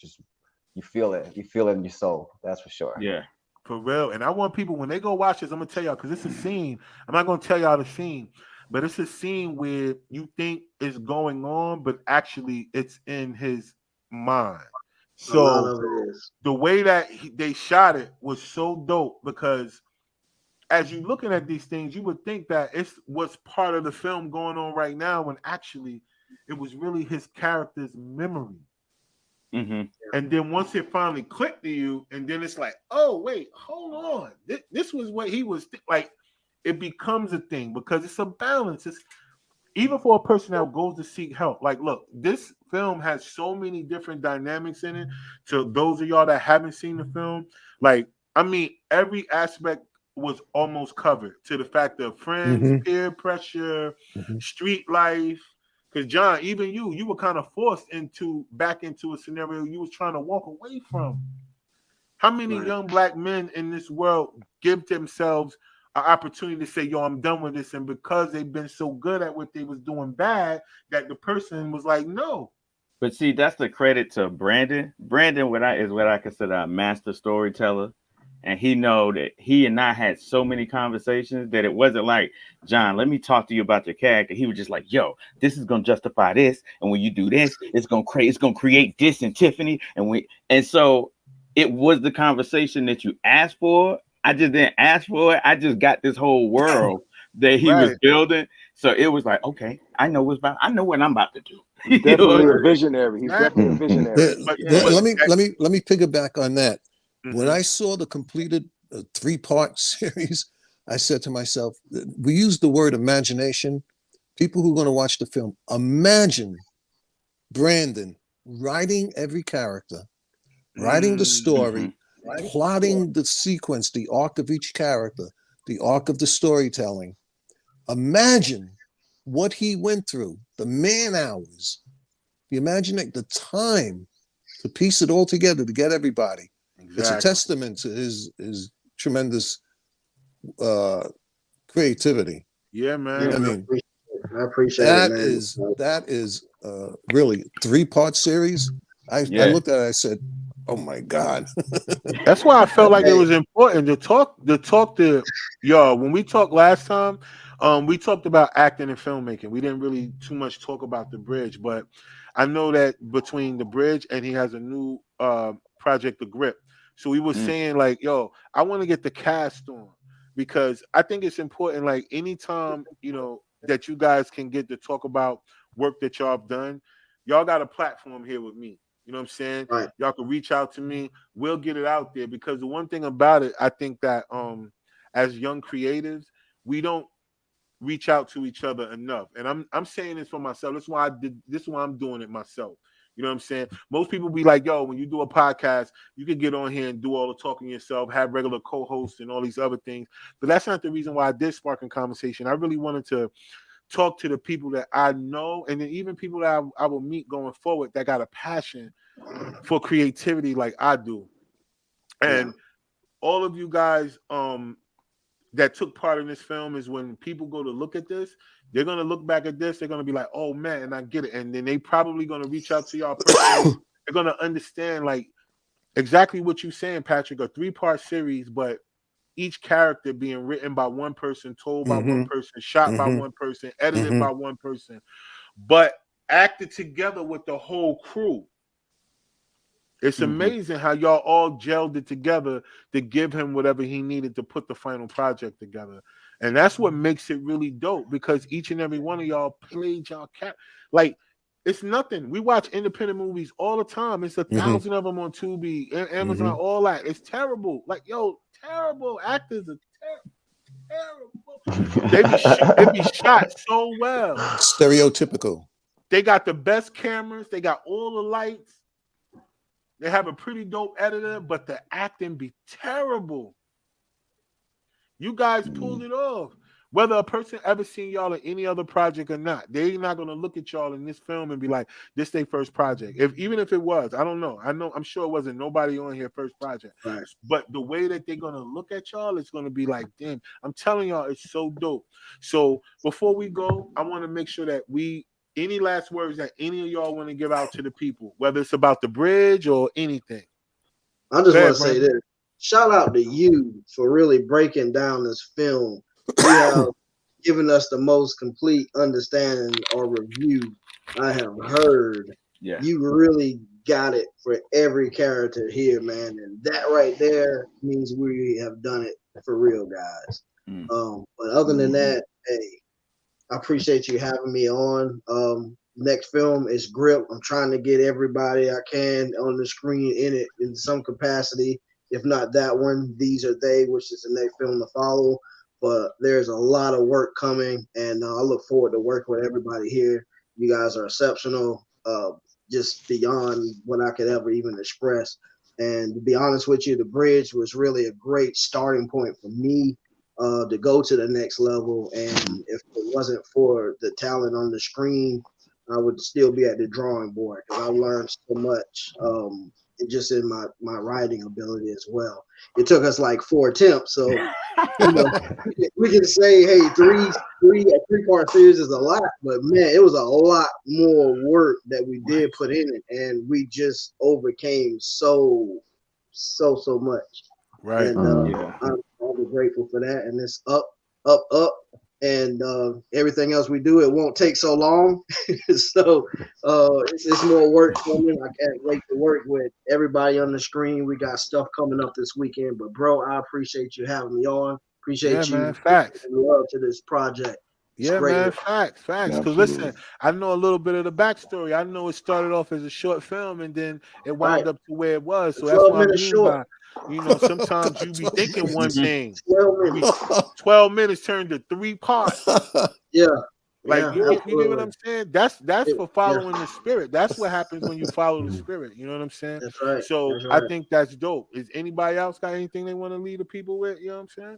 you feel it. You feel it in your soul. That's for sure. Yeah. For real. And I want people, when they go watch this, I'm going to tell y'all, because it's a scene. I'm not going to tell y'all the scene, but it's a scene where you think it's going on, but actually it's in his mind. So the way that they shot it was so dope, because as you're looking at these things, you would think that it's what's part of the film going on right now, when actually it was really his character's memory. Mm-hmm. And then once it finally clicked to you, and then it's like, oh wait, hold on, this was what he was like. It becomes a thing because it's a balance. It's even for a person that goes to seek help. Like, look, this film has so many different dynamics in it. To those of y'all that haven't seen the film, like, I mean, every aspect was almost covered, to the fact of friends, peer pressure, street life. Because John, even you were kind of forced back into a scenario you was trying to walk away from. How many young black men in this world give themselves an opportunity to say, yo, I'm done with this, and because they've been so good at what they was doing bad, that the person was like, no. But see, that's the credit to Brandon. Brandon, what I consider a master storyteller. And he know that he and I had so many conversations that it wasn't like, John, let me talk to you about your character. He was just like, yo, this is gonna justify this, and when you do this, it's gonna create this in Tiffany, and so it was the conversation that you asked for. I just didn't ask for it. I just got this whole world that he was building. So it was like, okay, I know what I'm about to do. He's definitely a visionary. He's definitely a visionary. Let me piggyback on that. When I saw the completed 3-part series, I said to myself, we use the word imagination. People who are going to watch the film, imagine Brandon writing every character, writing the story, plotting the sequence, the arc of each character, the arc of the storytelling. Imagine what he went through, the man hours, the time to piece it all together to get everybody. Exactly. It's a testament to his tremendous creativity. Yeah, man. I mean, I appreciate that. That is really 3-part series. I looked at it, I said, oh my God. That's why I felt like it was important to talk to y'all. When we talked last time, we talked about acting and filmmaking. We didn't really too much talk about The Bridge, but I know that between The Bridge and he has a new project, The Grip. So we were saying like, yo, I want to get the cast on, because I think it's important. Like anytime, you know, that you guys can get to talk about work that y'all have done, y'all got a platform here with me. You know what I'm saying? Right. Y'all can reach out to me. We'll get it out there, because the one thing about it, I think that as young creatives, we don't reach out to each other enough. And I'm saying this for myself. This is why I'm doing it myself. You know what I'm saying? Most people be like, yo, when you do a podcast, you can get on here and do all the talking yourself, have regular co-hosts and all these other things. But that's not the reason why I did Sparking Conversation. I really wanted to talk to the people that I know, and then even people that I will meet going forward that got a passion for creativity like I do. And all of you guys that took part in this film, is when people go to look at this, they're going to look back at this, they're going to be like, oh man, and I get it. And then they probably going to reach out to y'all personally. They're going to understand, like, exactly what you're saying, Patrick. A 3-part series, but each character being written by one person, told by one person, shot by one person, edited by one person, but acted together with the whole crew. It's amazing how y'all all gelled it together to give him whatever he needed to put the final project together. And that's what makes it really dope, because each and every one of y'all played y'all like, it's nothing. We watch independent movies all the time. It's 1,000 of them on Tubi, Amazon, all that. It's terrible. Like, yo, terrible actors are terrible. They be shot so well. Stereotypical. They got the best cameras. They got all the lights. They have a pretty dope editor, but the acting be terrible. You guys pulled it off. Whether a person ever seen y'all in any other project or not, they not gonna look at y'all in this film and be like, "This their first project." Even if it was, I don't know. I'm sure it wasn't nobody on here first project. Right. But the way that they're gonna look at y'all, it's gonna be like, "Damn!" I'm telling y'all, it's so dope. So before we go, I want to make sure that any last words that any of y'all want to give out to the people, whether it's about the bridge or anything. I just want to say this. Shout out to you for really breaking down this film. You have given us the most complete understanding or review I have heard. Yeah. You really got it for every character here, man. And that right there means we have done it for real, guys. But other than that, hey, I appreciate you having me on. Next film is Grip. I'm trying to get everybody I can on the screen in it in some capacity. If not that one, These Are They, which is the next film to follow. But there's a lot of work coming, and I look forward to working with everybody here. You guys are exceptional, just beyond what I could ever even express. And to be honest with you, The Bridge was really a great starting point for me to go to the next level. And if it wasn't for the talent on the screen, I would still be at the drawing board, because I learned so much just in my writing ability as well. It took us like 4 attempts, so you know, we can say, hey, a 3-part series is a lot, but man, it was a lot more work that we did put in it, and we just overcame so much. Right. And I'm grateful for that. And it's up, and everything else we do, it won't take so long. So it's more work for me. I can't wait to work with everybody on the screen. We got stuff coming up this weekend. But bro, I appreciate you having me on. Appreciate you. Man, facts. Love to this project. Yeah, man, facts. Because listen, I know a little bit of the backstory. I know it started off as a short film, and then it wound up to where it was. So that's what I mean by, you know, sometimes you be thinking one thing. 12 minutes turned to 3 parts. Yeah. Like, you get what I'm saying? That's for following the spirit. That's what happens when you follow the spirit. You know what I'm saying? That's right. So That's right. I think that's dope. Is anybody else got anything they want to lead the people with? You know what I'm saying?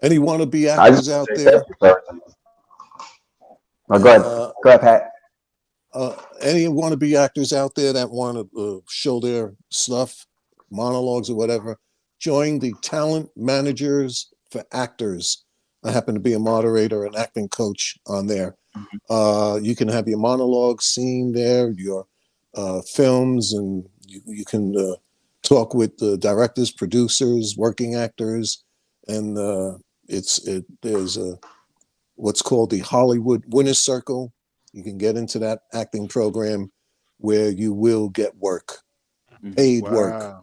Any wannabe actors out there? Go ahead, Pat. Any wannabe actors out there that want to show their stuff, monologues or whatever, join the Talent Managers for Actors. I happen to be a moderator and acting coach on there. You can have your monologue seen there, your films, and you can talk with the directors, producers, working actors, and there's what's called the Hollywood Winners Circle. You can get into that acting program where you will get work, paid work.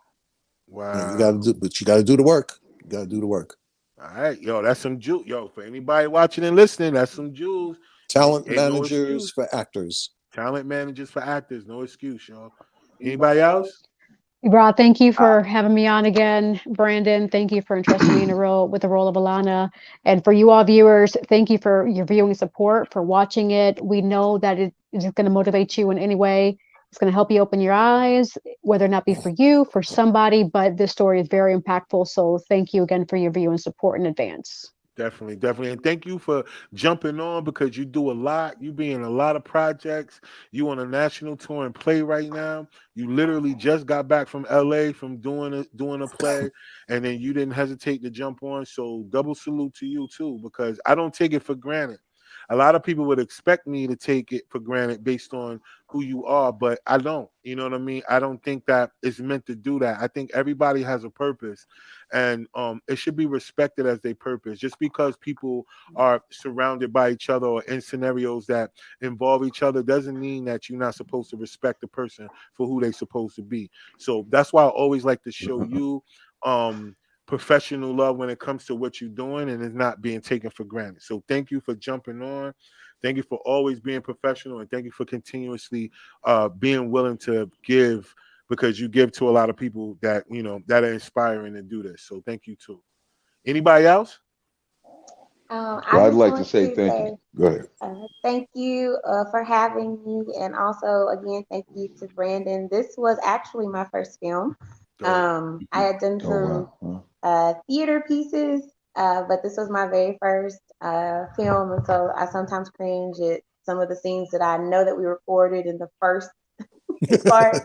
Wow. You got to do the work. You got to do the work. All right, yo, that's some jewels. Yo, for anybody watching and listening, that's some jewels. Talent Managers for Actors. Talent Managers for Actors. No excuse, y'all. Anybody else? Rod, thank you for having me on again. Brandon, thank you for entrusting me in the role of Alana. And for you all viewers, thank you for your viewing support, for watching it. We know that it is going to motivate you in any way. It's going to help you open your eyes, whether or not be for you, for somebody, but this story is very impactful. So thank you again for your viewing support in advance. Definitely. And thank you for jumping on, because you do a lot. You be in a lot of projects. You on a national tour and play right now. You literally just got back from LA from doing a play, and then you didn't hesitate to jump on. So double salute to you too, because I don't take it for granted. A lot of people would expect me to take it for granted based on who you are, but I don't. You know what I mean? I don't think that it's meant to do that. I think everybody has a purpose, and it should be respected as their purpose. Just because people are surrounded by each other or in scenarios that involve each other doesn't mean that you're not supposed to respect the person for who they're supposed to be. So that's why I always like to show you professional love when it comes to what you're doing, and it's not being taken for granted. So thank you for jumping on. Thank you for always being professional, and thank you for continuously being willing to give, because you give to a lot of people that that are inspiring to do this. So thank you too. Anybody else? Well, I I'd just like to want say to thank say you. Go ahead. thank you for having me, and also again thank you to Brandon. This was actually my first film. I had done Oh some wow. theater pieces, but this was my very first film, and so I sometimes cringe at some of the scenes that I know that we recorded in the first part,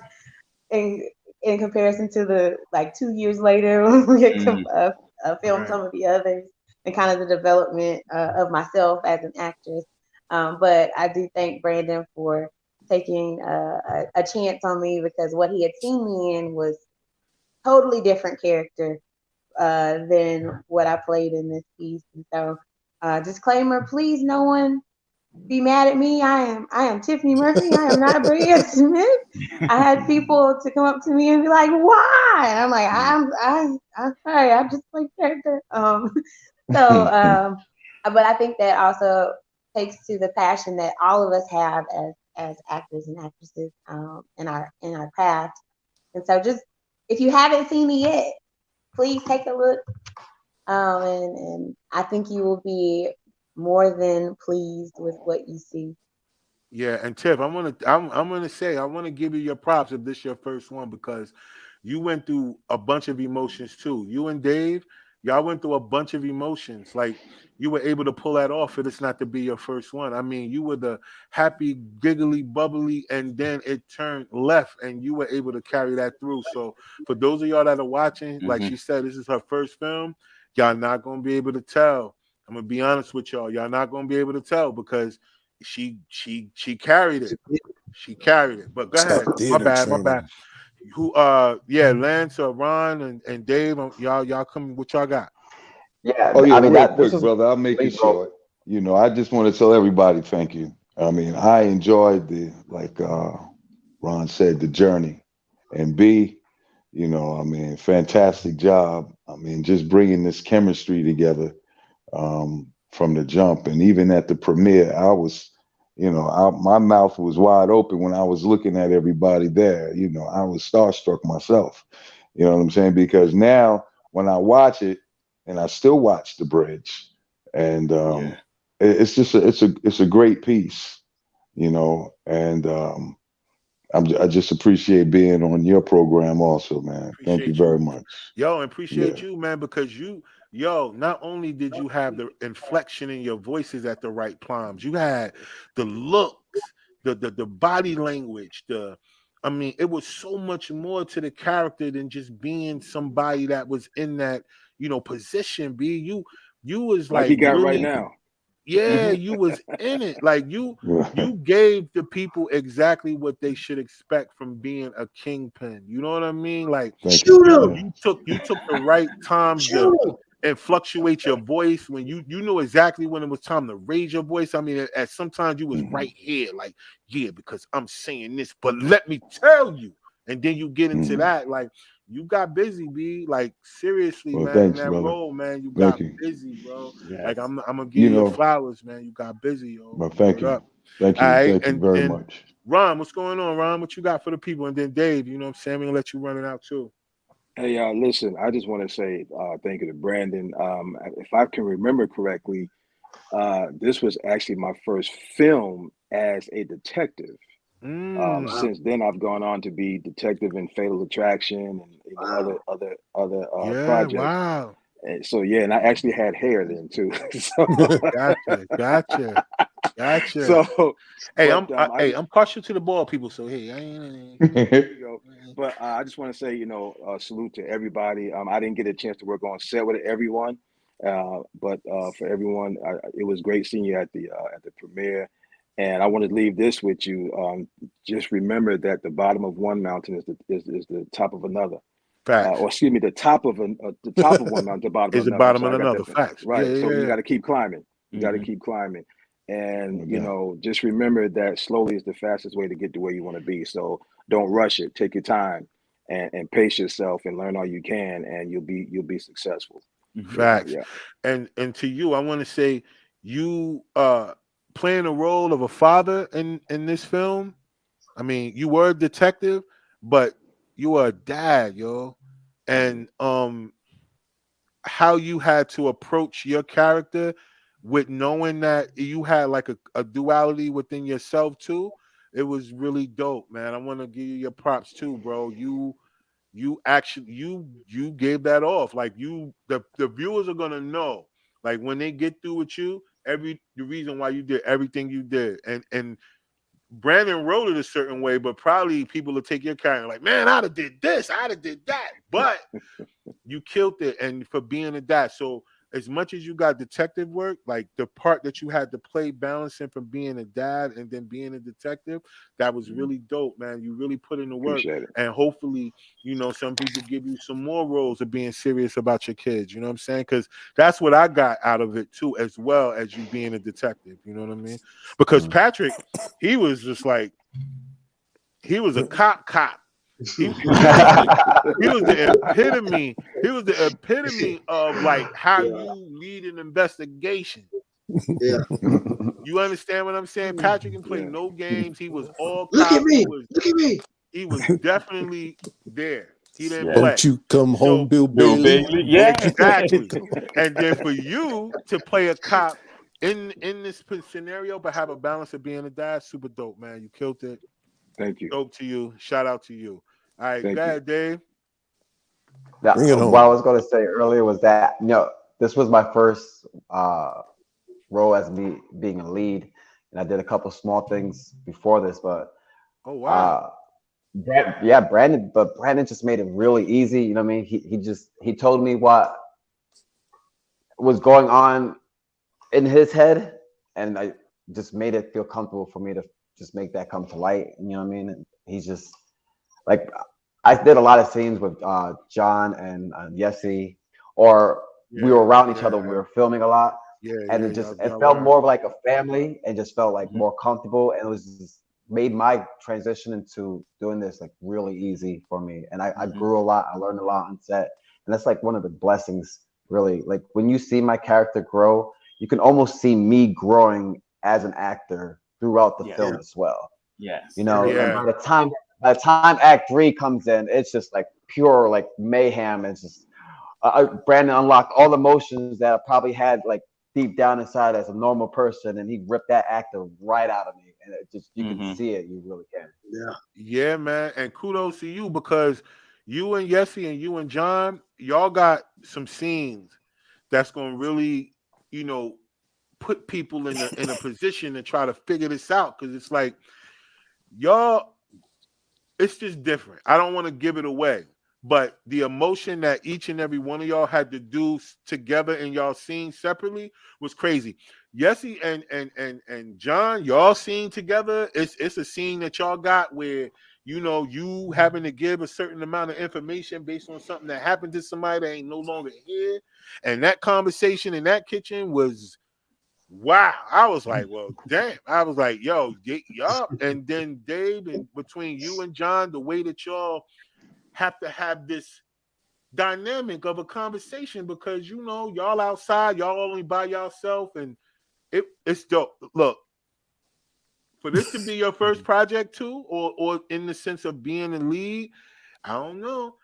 in comparison to the like 2 years later when we had filmed Right. some of the others, and kind of the development of myself as an actress. But I do thank Brandon for taking a chance on me, because what he had seen me in was totally different character than what I played in this piece. And so, disclaimer, please, no one be mad at me. I am Tiffany Murphy. I am not Bria Smith. I had people to come up to me and be like, "Why?" And I'm like, I'm sorry. I just play character." But I think that also takes to the passion that all of us have as actors and actresses in our craft. And so, just if you haven't seen it yet, please take a look. And I think you will be more than pleased with what you see. Yeah, and Tiff, I'm gonna say I want to give you your props if this your first one, because you went through a bunch of emotions too. You and Dave, y'all went through a bunch of emotions. Like, you were able to pull that off for this not to be your first one. I mean, you were the happy, giggly, bubbly, and then it turned left, and you were able to carry that through. So for those of y'all that are watching, like she said, this is her first film. Y'all not gonna be able to tell. I'm gonna be honest with y'all. Y'all not gonna be able to tell, because she carried it. She carried it. But go It's that ahead. My theater bad. My bad. training. Who? Yeah, Lance or Ron and Dave. Y'all come. What y'all got? Yeah, Oh I yeah, mean real that this quick, was brother. I'll make it lead role. short. I just want to tell everybody thank you. I mean, I enjoyed like Ron said, the journey. And B, I mean, fantastic job. I mean, just bringing this chemistry together from the jump. And even at the premiere, I was, my mouth was wide open when I was looking at everybody there. I was starstruck myself. You know what I'm saying? Because now when I watch it, and I still watch The Bridge, and Yeah. it's just it's a great piece, and I just appreciate being on your program also, man. Thank you Appreciate very you. much. Yo, and appreciate Yeah. you, man, because not only did you have the inflection in your voices at the right times, you had the looks, the body language, I mean, it was so much more to the character than just being somebody that was in that, position. You was Like he like got right really, Thank you. now. yeah, you was in it. Like you gave the people exactly what they should expect from being a kingpin. You know what I mean? Like Thank you. Shoot him! Yeah. you took the right times to Shoot him! and fluctuate your voice when you know exactly when it was time to raise your voice. I mean, at sometimes you was Hmm. right here, like, yeah, because I'm saying this, but let me tell you. And then you get into Hmm. that, like, you got busy, B. Like, seriously, Well, man, in thanks, that brother. role, man, you Thank got you. busy, bro. Yes. Like, I'm gonna give You you your know, flowers, man. You got busy, yo. well, thank Word you. up. Thank All you. right, Thank you very and much. Ron, what's going on, Ron? What you got for the people? And then Dave, you know what I'm saying? We're gonna let you run it out too. Hey, listen, I just want to say thank you to Brandon. If I can remember correctly, this was actually my first film as a detective. Mm, Since then, I've gone on to be detective in Fatal Attraction and Wow. other yeah, projects. wow. And so yeah, and I actually had hair then too. So Gotcha. so, Hey, but I just I'm partial to the ball people, so hey, I ain't. there you go. But I just want to say, salute to everybody. I didn't get a chance to work on set with everyone, But for everyone, it was great seeing you at the premiere. And I want to leave this with you. Just remember that the bottom of one mountain is the top of another. Facts. Or excuse me, the top of one mountain, the bottom Is of the another. bottom So of I got another. that. Facts. Right. Yeah, So yeah, you yeah. got to keep climbing. You got to Mhm. keep climbing. And, Yeah. you know, just remember that slowly is the fastest way to get to where you want to be. So don't rush it. Take your time and pace yourself and learn all you can, and you'll be successful. Mhm. Facts. Yeah. And to you, I want to say you playing a role of a father in this film. I mean, you were a detective, but you were a dad, yo. And how you had to approach your character with knowing that you had like a duality within yourself too. It was really dope, man. I want to give you your props too, bro. You actually you gave that off. Like the viewers are gonna know. Like when they get through with you, the reason why you did everything you did. And Brandon wrote it a certain way, but probably people will take your character like, man, I'd have did this, I'd have did that. But you killed it, and for being a dad. So as much as you got detective work, like the part that you had to play balancing from being a dad and then being a detective, that was really dope, man. You really put in the work, Appreciate it. and hopefully, you know, some people give you some more roles of being serious about your kids. You know what I'm saying? Because that's what I got out of it too, as well as you being a detective. You know what I mean? Because Patrick, he was just like, he was a cop. He was the epitome. He was the epitome of like how you lead an investigation. Yeah. You understand what I'm saying? Patrick can play Yeah. no games. He was all Look at cop. me. Look at me. He was definitely there. He didn't Yeah. play. Don't you come home, So Bill Bill Bailey. Bailey. Yeah. exactly. And then for you to play a cop in this scenario, but have a balance of being a dad, super dope, man. You killed it. Thank you. Dope to you. Shout out to you. All right, Thank go you. ahead, Dave. Now, Bring it what I home. was going to say earlier was that, this was my first role as me being a lead, and I did a couple small things before this, but Oh wow. Brandon just made it really easy. You know what I mean? He told me what was going on in his head, and I just made it feel comfortable for me to just make that come to light. You know what I mean? And he's just like, I did a lot of scenes with John and Yessie, or we were around each other when we were filming a lot, and it felt more of like a family, and just felt like more comfortable, and it was just made my transition into doing this like really easy for me. And I grew a lot. I learned a lot on set, and that's like one of the blessings, really. Like when you see my character grow, you can almost see me growing as an actor throughout the film as well. Yes. You know, Yeah. and by the time Act 3 comes in, it's just like pure like mayhem. It's just Brandon unlocked all the emotions that I probably had like deep down inside as a normal person, and he ripped that actor right out of me. And it just, you can see it, you really can. Yeah. Yeah, man. And kudos to you, because you and Yessie and you and John, y'all got some scenes that's gonna really, you know, put people in a position to try to figure this out. Cause it's like y'all, it's just different. I don't want to give it away. But the emotion that each and every one of y'all had to do together in y'all scene separately was crazy. Yessie and John, y'all scene together, it's a scene that y'all got where, you know, you having to give a certain amount of information based on something that happened to somebody that ain't no longer here. And that conversation in that kitchen was wow. I was like, well, damn. I was like, yo, y'all. And then Dave, and between you and John, the way that y'all have to have this dynamic of a conversation, because you know y'all outside, y'all only by yourself, and it's dope. Look, for this to be your first project too, or in the sense of being a lead, I don't know.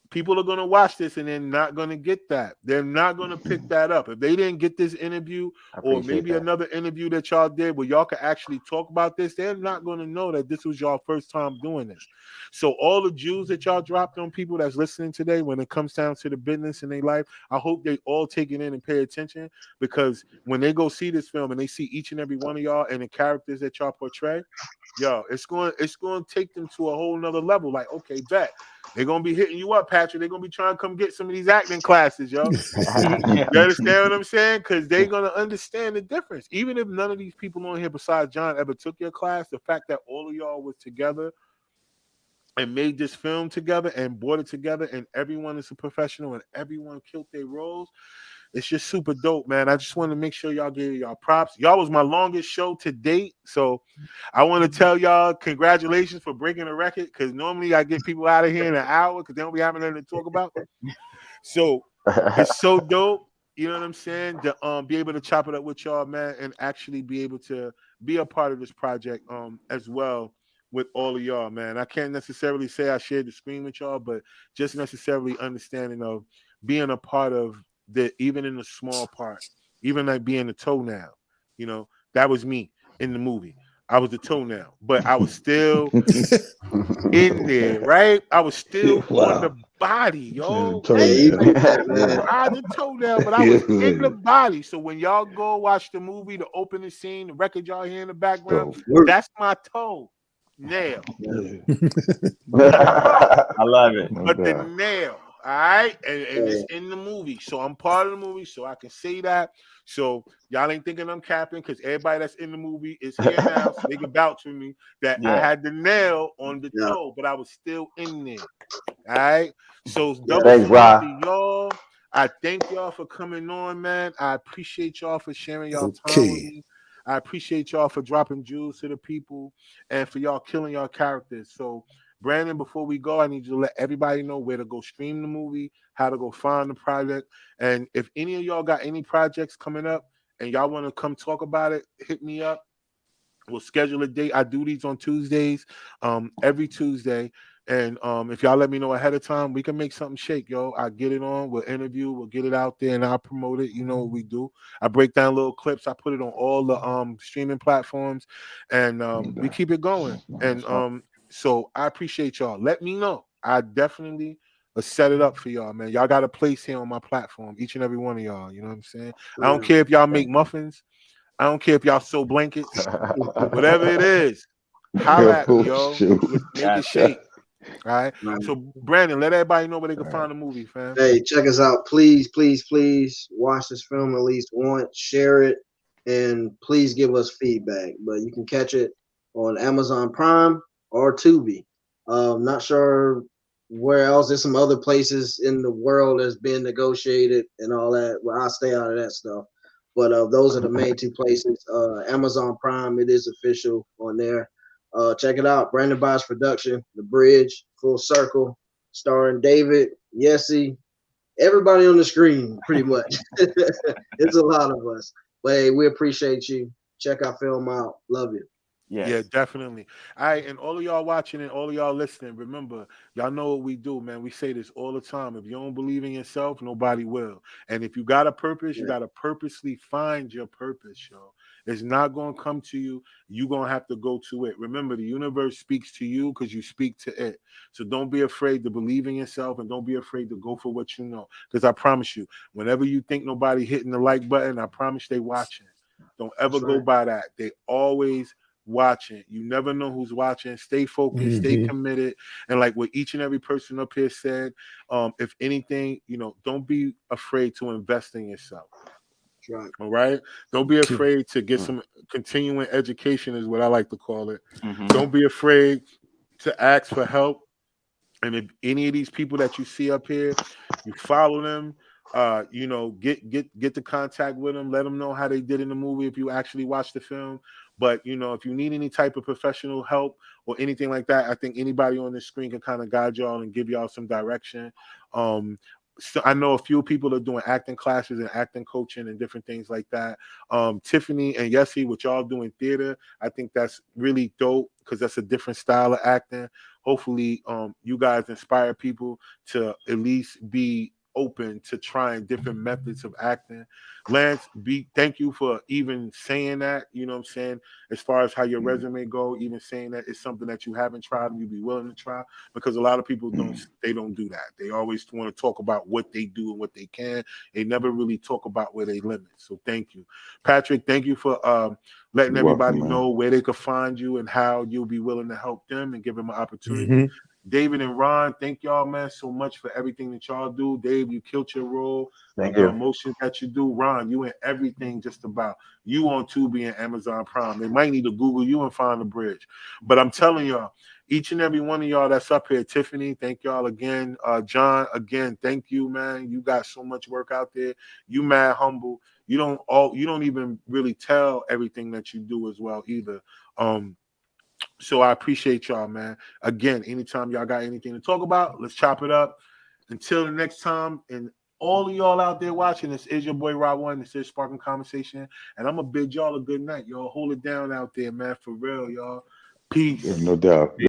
People are going to watch this and they're not going to get that. They're not going to pick that up. If they didn't get this interview, or maybe another interview that y'all did where y'all could actually talk about this, they're not going to know that this was y'all first time doing this. So all the Jews that y'all dropped on people that's listening today, when it comes down to the business in their life, I hope they all take it in and pay attention, because when they go see this film and they see each and every one of y'all and the characters that y'all portray, yo, it's going to take them to a whole nother level. Like, okay, bet. They're gonna be hitting you up, Patrick. They're gonna be trying to come get some of these acting classes, yo. You understand what I'm saying? Because they're gonna understand the difference. Even if none of these people on here besides John ever took your class, the fact that all of y'all was together and made this film together and brought it together, and everyone is a professional and everyone killed their roles. It's just super dope, man. I just want to make sure y'all give y'all props. Y'all was my longest show to date, so I want to tell y'all congratulations for breaking a record, because normally I get people out of here in an hour because they don't be having nothing to talk about. So it's so dope, you know what I'm saying, to be able to chop it up with y'all, man, and actually be able to be a part of this project as well with all of y'all, man. I can't necessarily say I shared the screen with y'all, but just necessarily understanding of being a part of the, even in the small part, even like being the toenail, you know, that was me in the movie. I was the toenail, but I was still in there, right? I was still on the body, yo. Hey, Like, man. I the toenail, but I was in the body. So when y'all go watch the movie, the opening scene, the record y'all hear in the background, that's my toe nail. I love it. But the nail, all right, and it's in the movie, so I'm part of the movie, so I can say that. So y'all ain't thinking I'm capping, because everybody that's in the movie is here now, so they can vouch for me that I had the nail on the toe, but I was still in there. All right, so double Thanks, salute to Rob. y'all. I thank y'all for coming on, man. I appreciate y'all for sharing y'all time with Okay. me. I appreciate y'all for dropping jewels to the people and for y'all killing y'all characters. So, Brandon, before we go, I need you to let everybody know where to go stream the movie, how to go find the project. And if any of y'all got any projects coming up and y'all want to come talk about it, hit me up. We'll schedule a date. I do these on Tuesdays, every Tuesday. And if y'all let me know ahead of time, we can make something shake, yo. I get it on, we'll interview, we'll get it out there, and I'll promote it. You know what we do. I break down little clips, I put it on all the streaming platforms, and we keep it going. And so I appreciate y'all. Let me know. I definitely set it up for y'all, man. Y'all got a place here on my platform, each and every one of y'all. You know what I'm saying? I don't care if y'all make muffins. I don't care if y'all sew blankets. Whatever it is, holla at me, yo. Let's make it shake. All right. So, Brandon, let everybody know where they can find the movie, fam. Hey, check us out. Please, please, please watch this film at least once, share it, and please give us feedback. But you can catch it on Amazon Prime or Tubi. Not sure where else. There's some other places in the world that's being negotiated and all that. Well, I'll stay out of that stuff. But those are the main two places. Amazon Prime, it is official on there. Check it out. Brandon Byers production, The Bridge, Full Circle, starring David, Yessie, everybody on the screen, pretty much. It's a lot of us. But hey, we appreciate you. Check our film out. Love you. Yes. Yeah, definitely. All right, and all of y'all watching and all of y'all listening, remember, y'all know what we do, man. We say this all the time. If you don't believe in yourself, nobody will. And if you got a purpose, you got to purposely find your purpose, yo. It's not going to come to you. You're going to have to go to it. Remember, the universe speaks to you because you speak to it. So don't be afraid to believe in yourself, and don't be afraid to go for what you know. Because I promise you, whenever you think nobody hitting the like button, I promise they watching. Don't ever go by that. They always watching. You never know who's watching. Stay focused, stay committed. And like what each and every person up here said, if anything, you know, don't be afraid to invest in yourself. Right. All right. Don't be afraid to get some continuing education, is what I like to call it. Don't be afraid to ask for help. And if any of these people that you see up here, you follow them, you know, get the contact with them, let them know how they did in the movie if you actually watch the film. But you know, if you need any type of professional help or anything like that, I think anybody on this screen can kind of guide y'all and give y'all some direction. So I know a few people are doing acting classes and acting coaching and different things like that. Tiffany and Yessie, what y'all do in theater, I think that's really dope because that's a different style of acting. Hopefully, you guys inspire people to at least be open to trying different methods of acting. Lance, thank you for even saying that, you know what I'm saying, as far as how your resume go, even saying that it's something that you haven't tried and you'd be willing to try, because a lot of people don't do that. They always want to talk about what they do and what they can. They never really talk about where they limit. So thank you. Patrick, thank you for letting everybody know where they could find you and how you'll be willing to help them and give them an opportunity. David and Ron, thank y'all, man, so much for everything that y'all do. Dave, you killed your role. Thank The you. emotion that you do. Ron, you in everything just about. You on Tubi and Amazon Prime. They might need to Google you and find the bridge. But I'm telling y'all, each and every one of y'all that's up here, Tiffany, thank y'all again. John, again, thank you, man. You got so much work out there. You mad humble. You don't even really tell everything that you do as well either. So I appreciate y'all, man. Again, anytime y'all got anything to talk about, let's chop it up. Until the next time, and all of y'all out there watching, this is your boy Rob One. This is Sparking Conversation, and I'm gonna bid y'all a good night, y'all. Hold it down out there, man, for real, y'all. Peace. No doubt.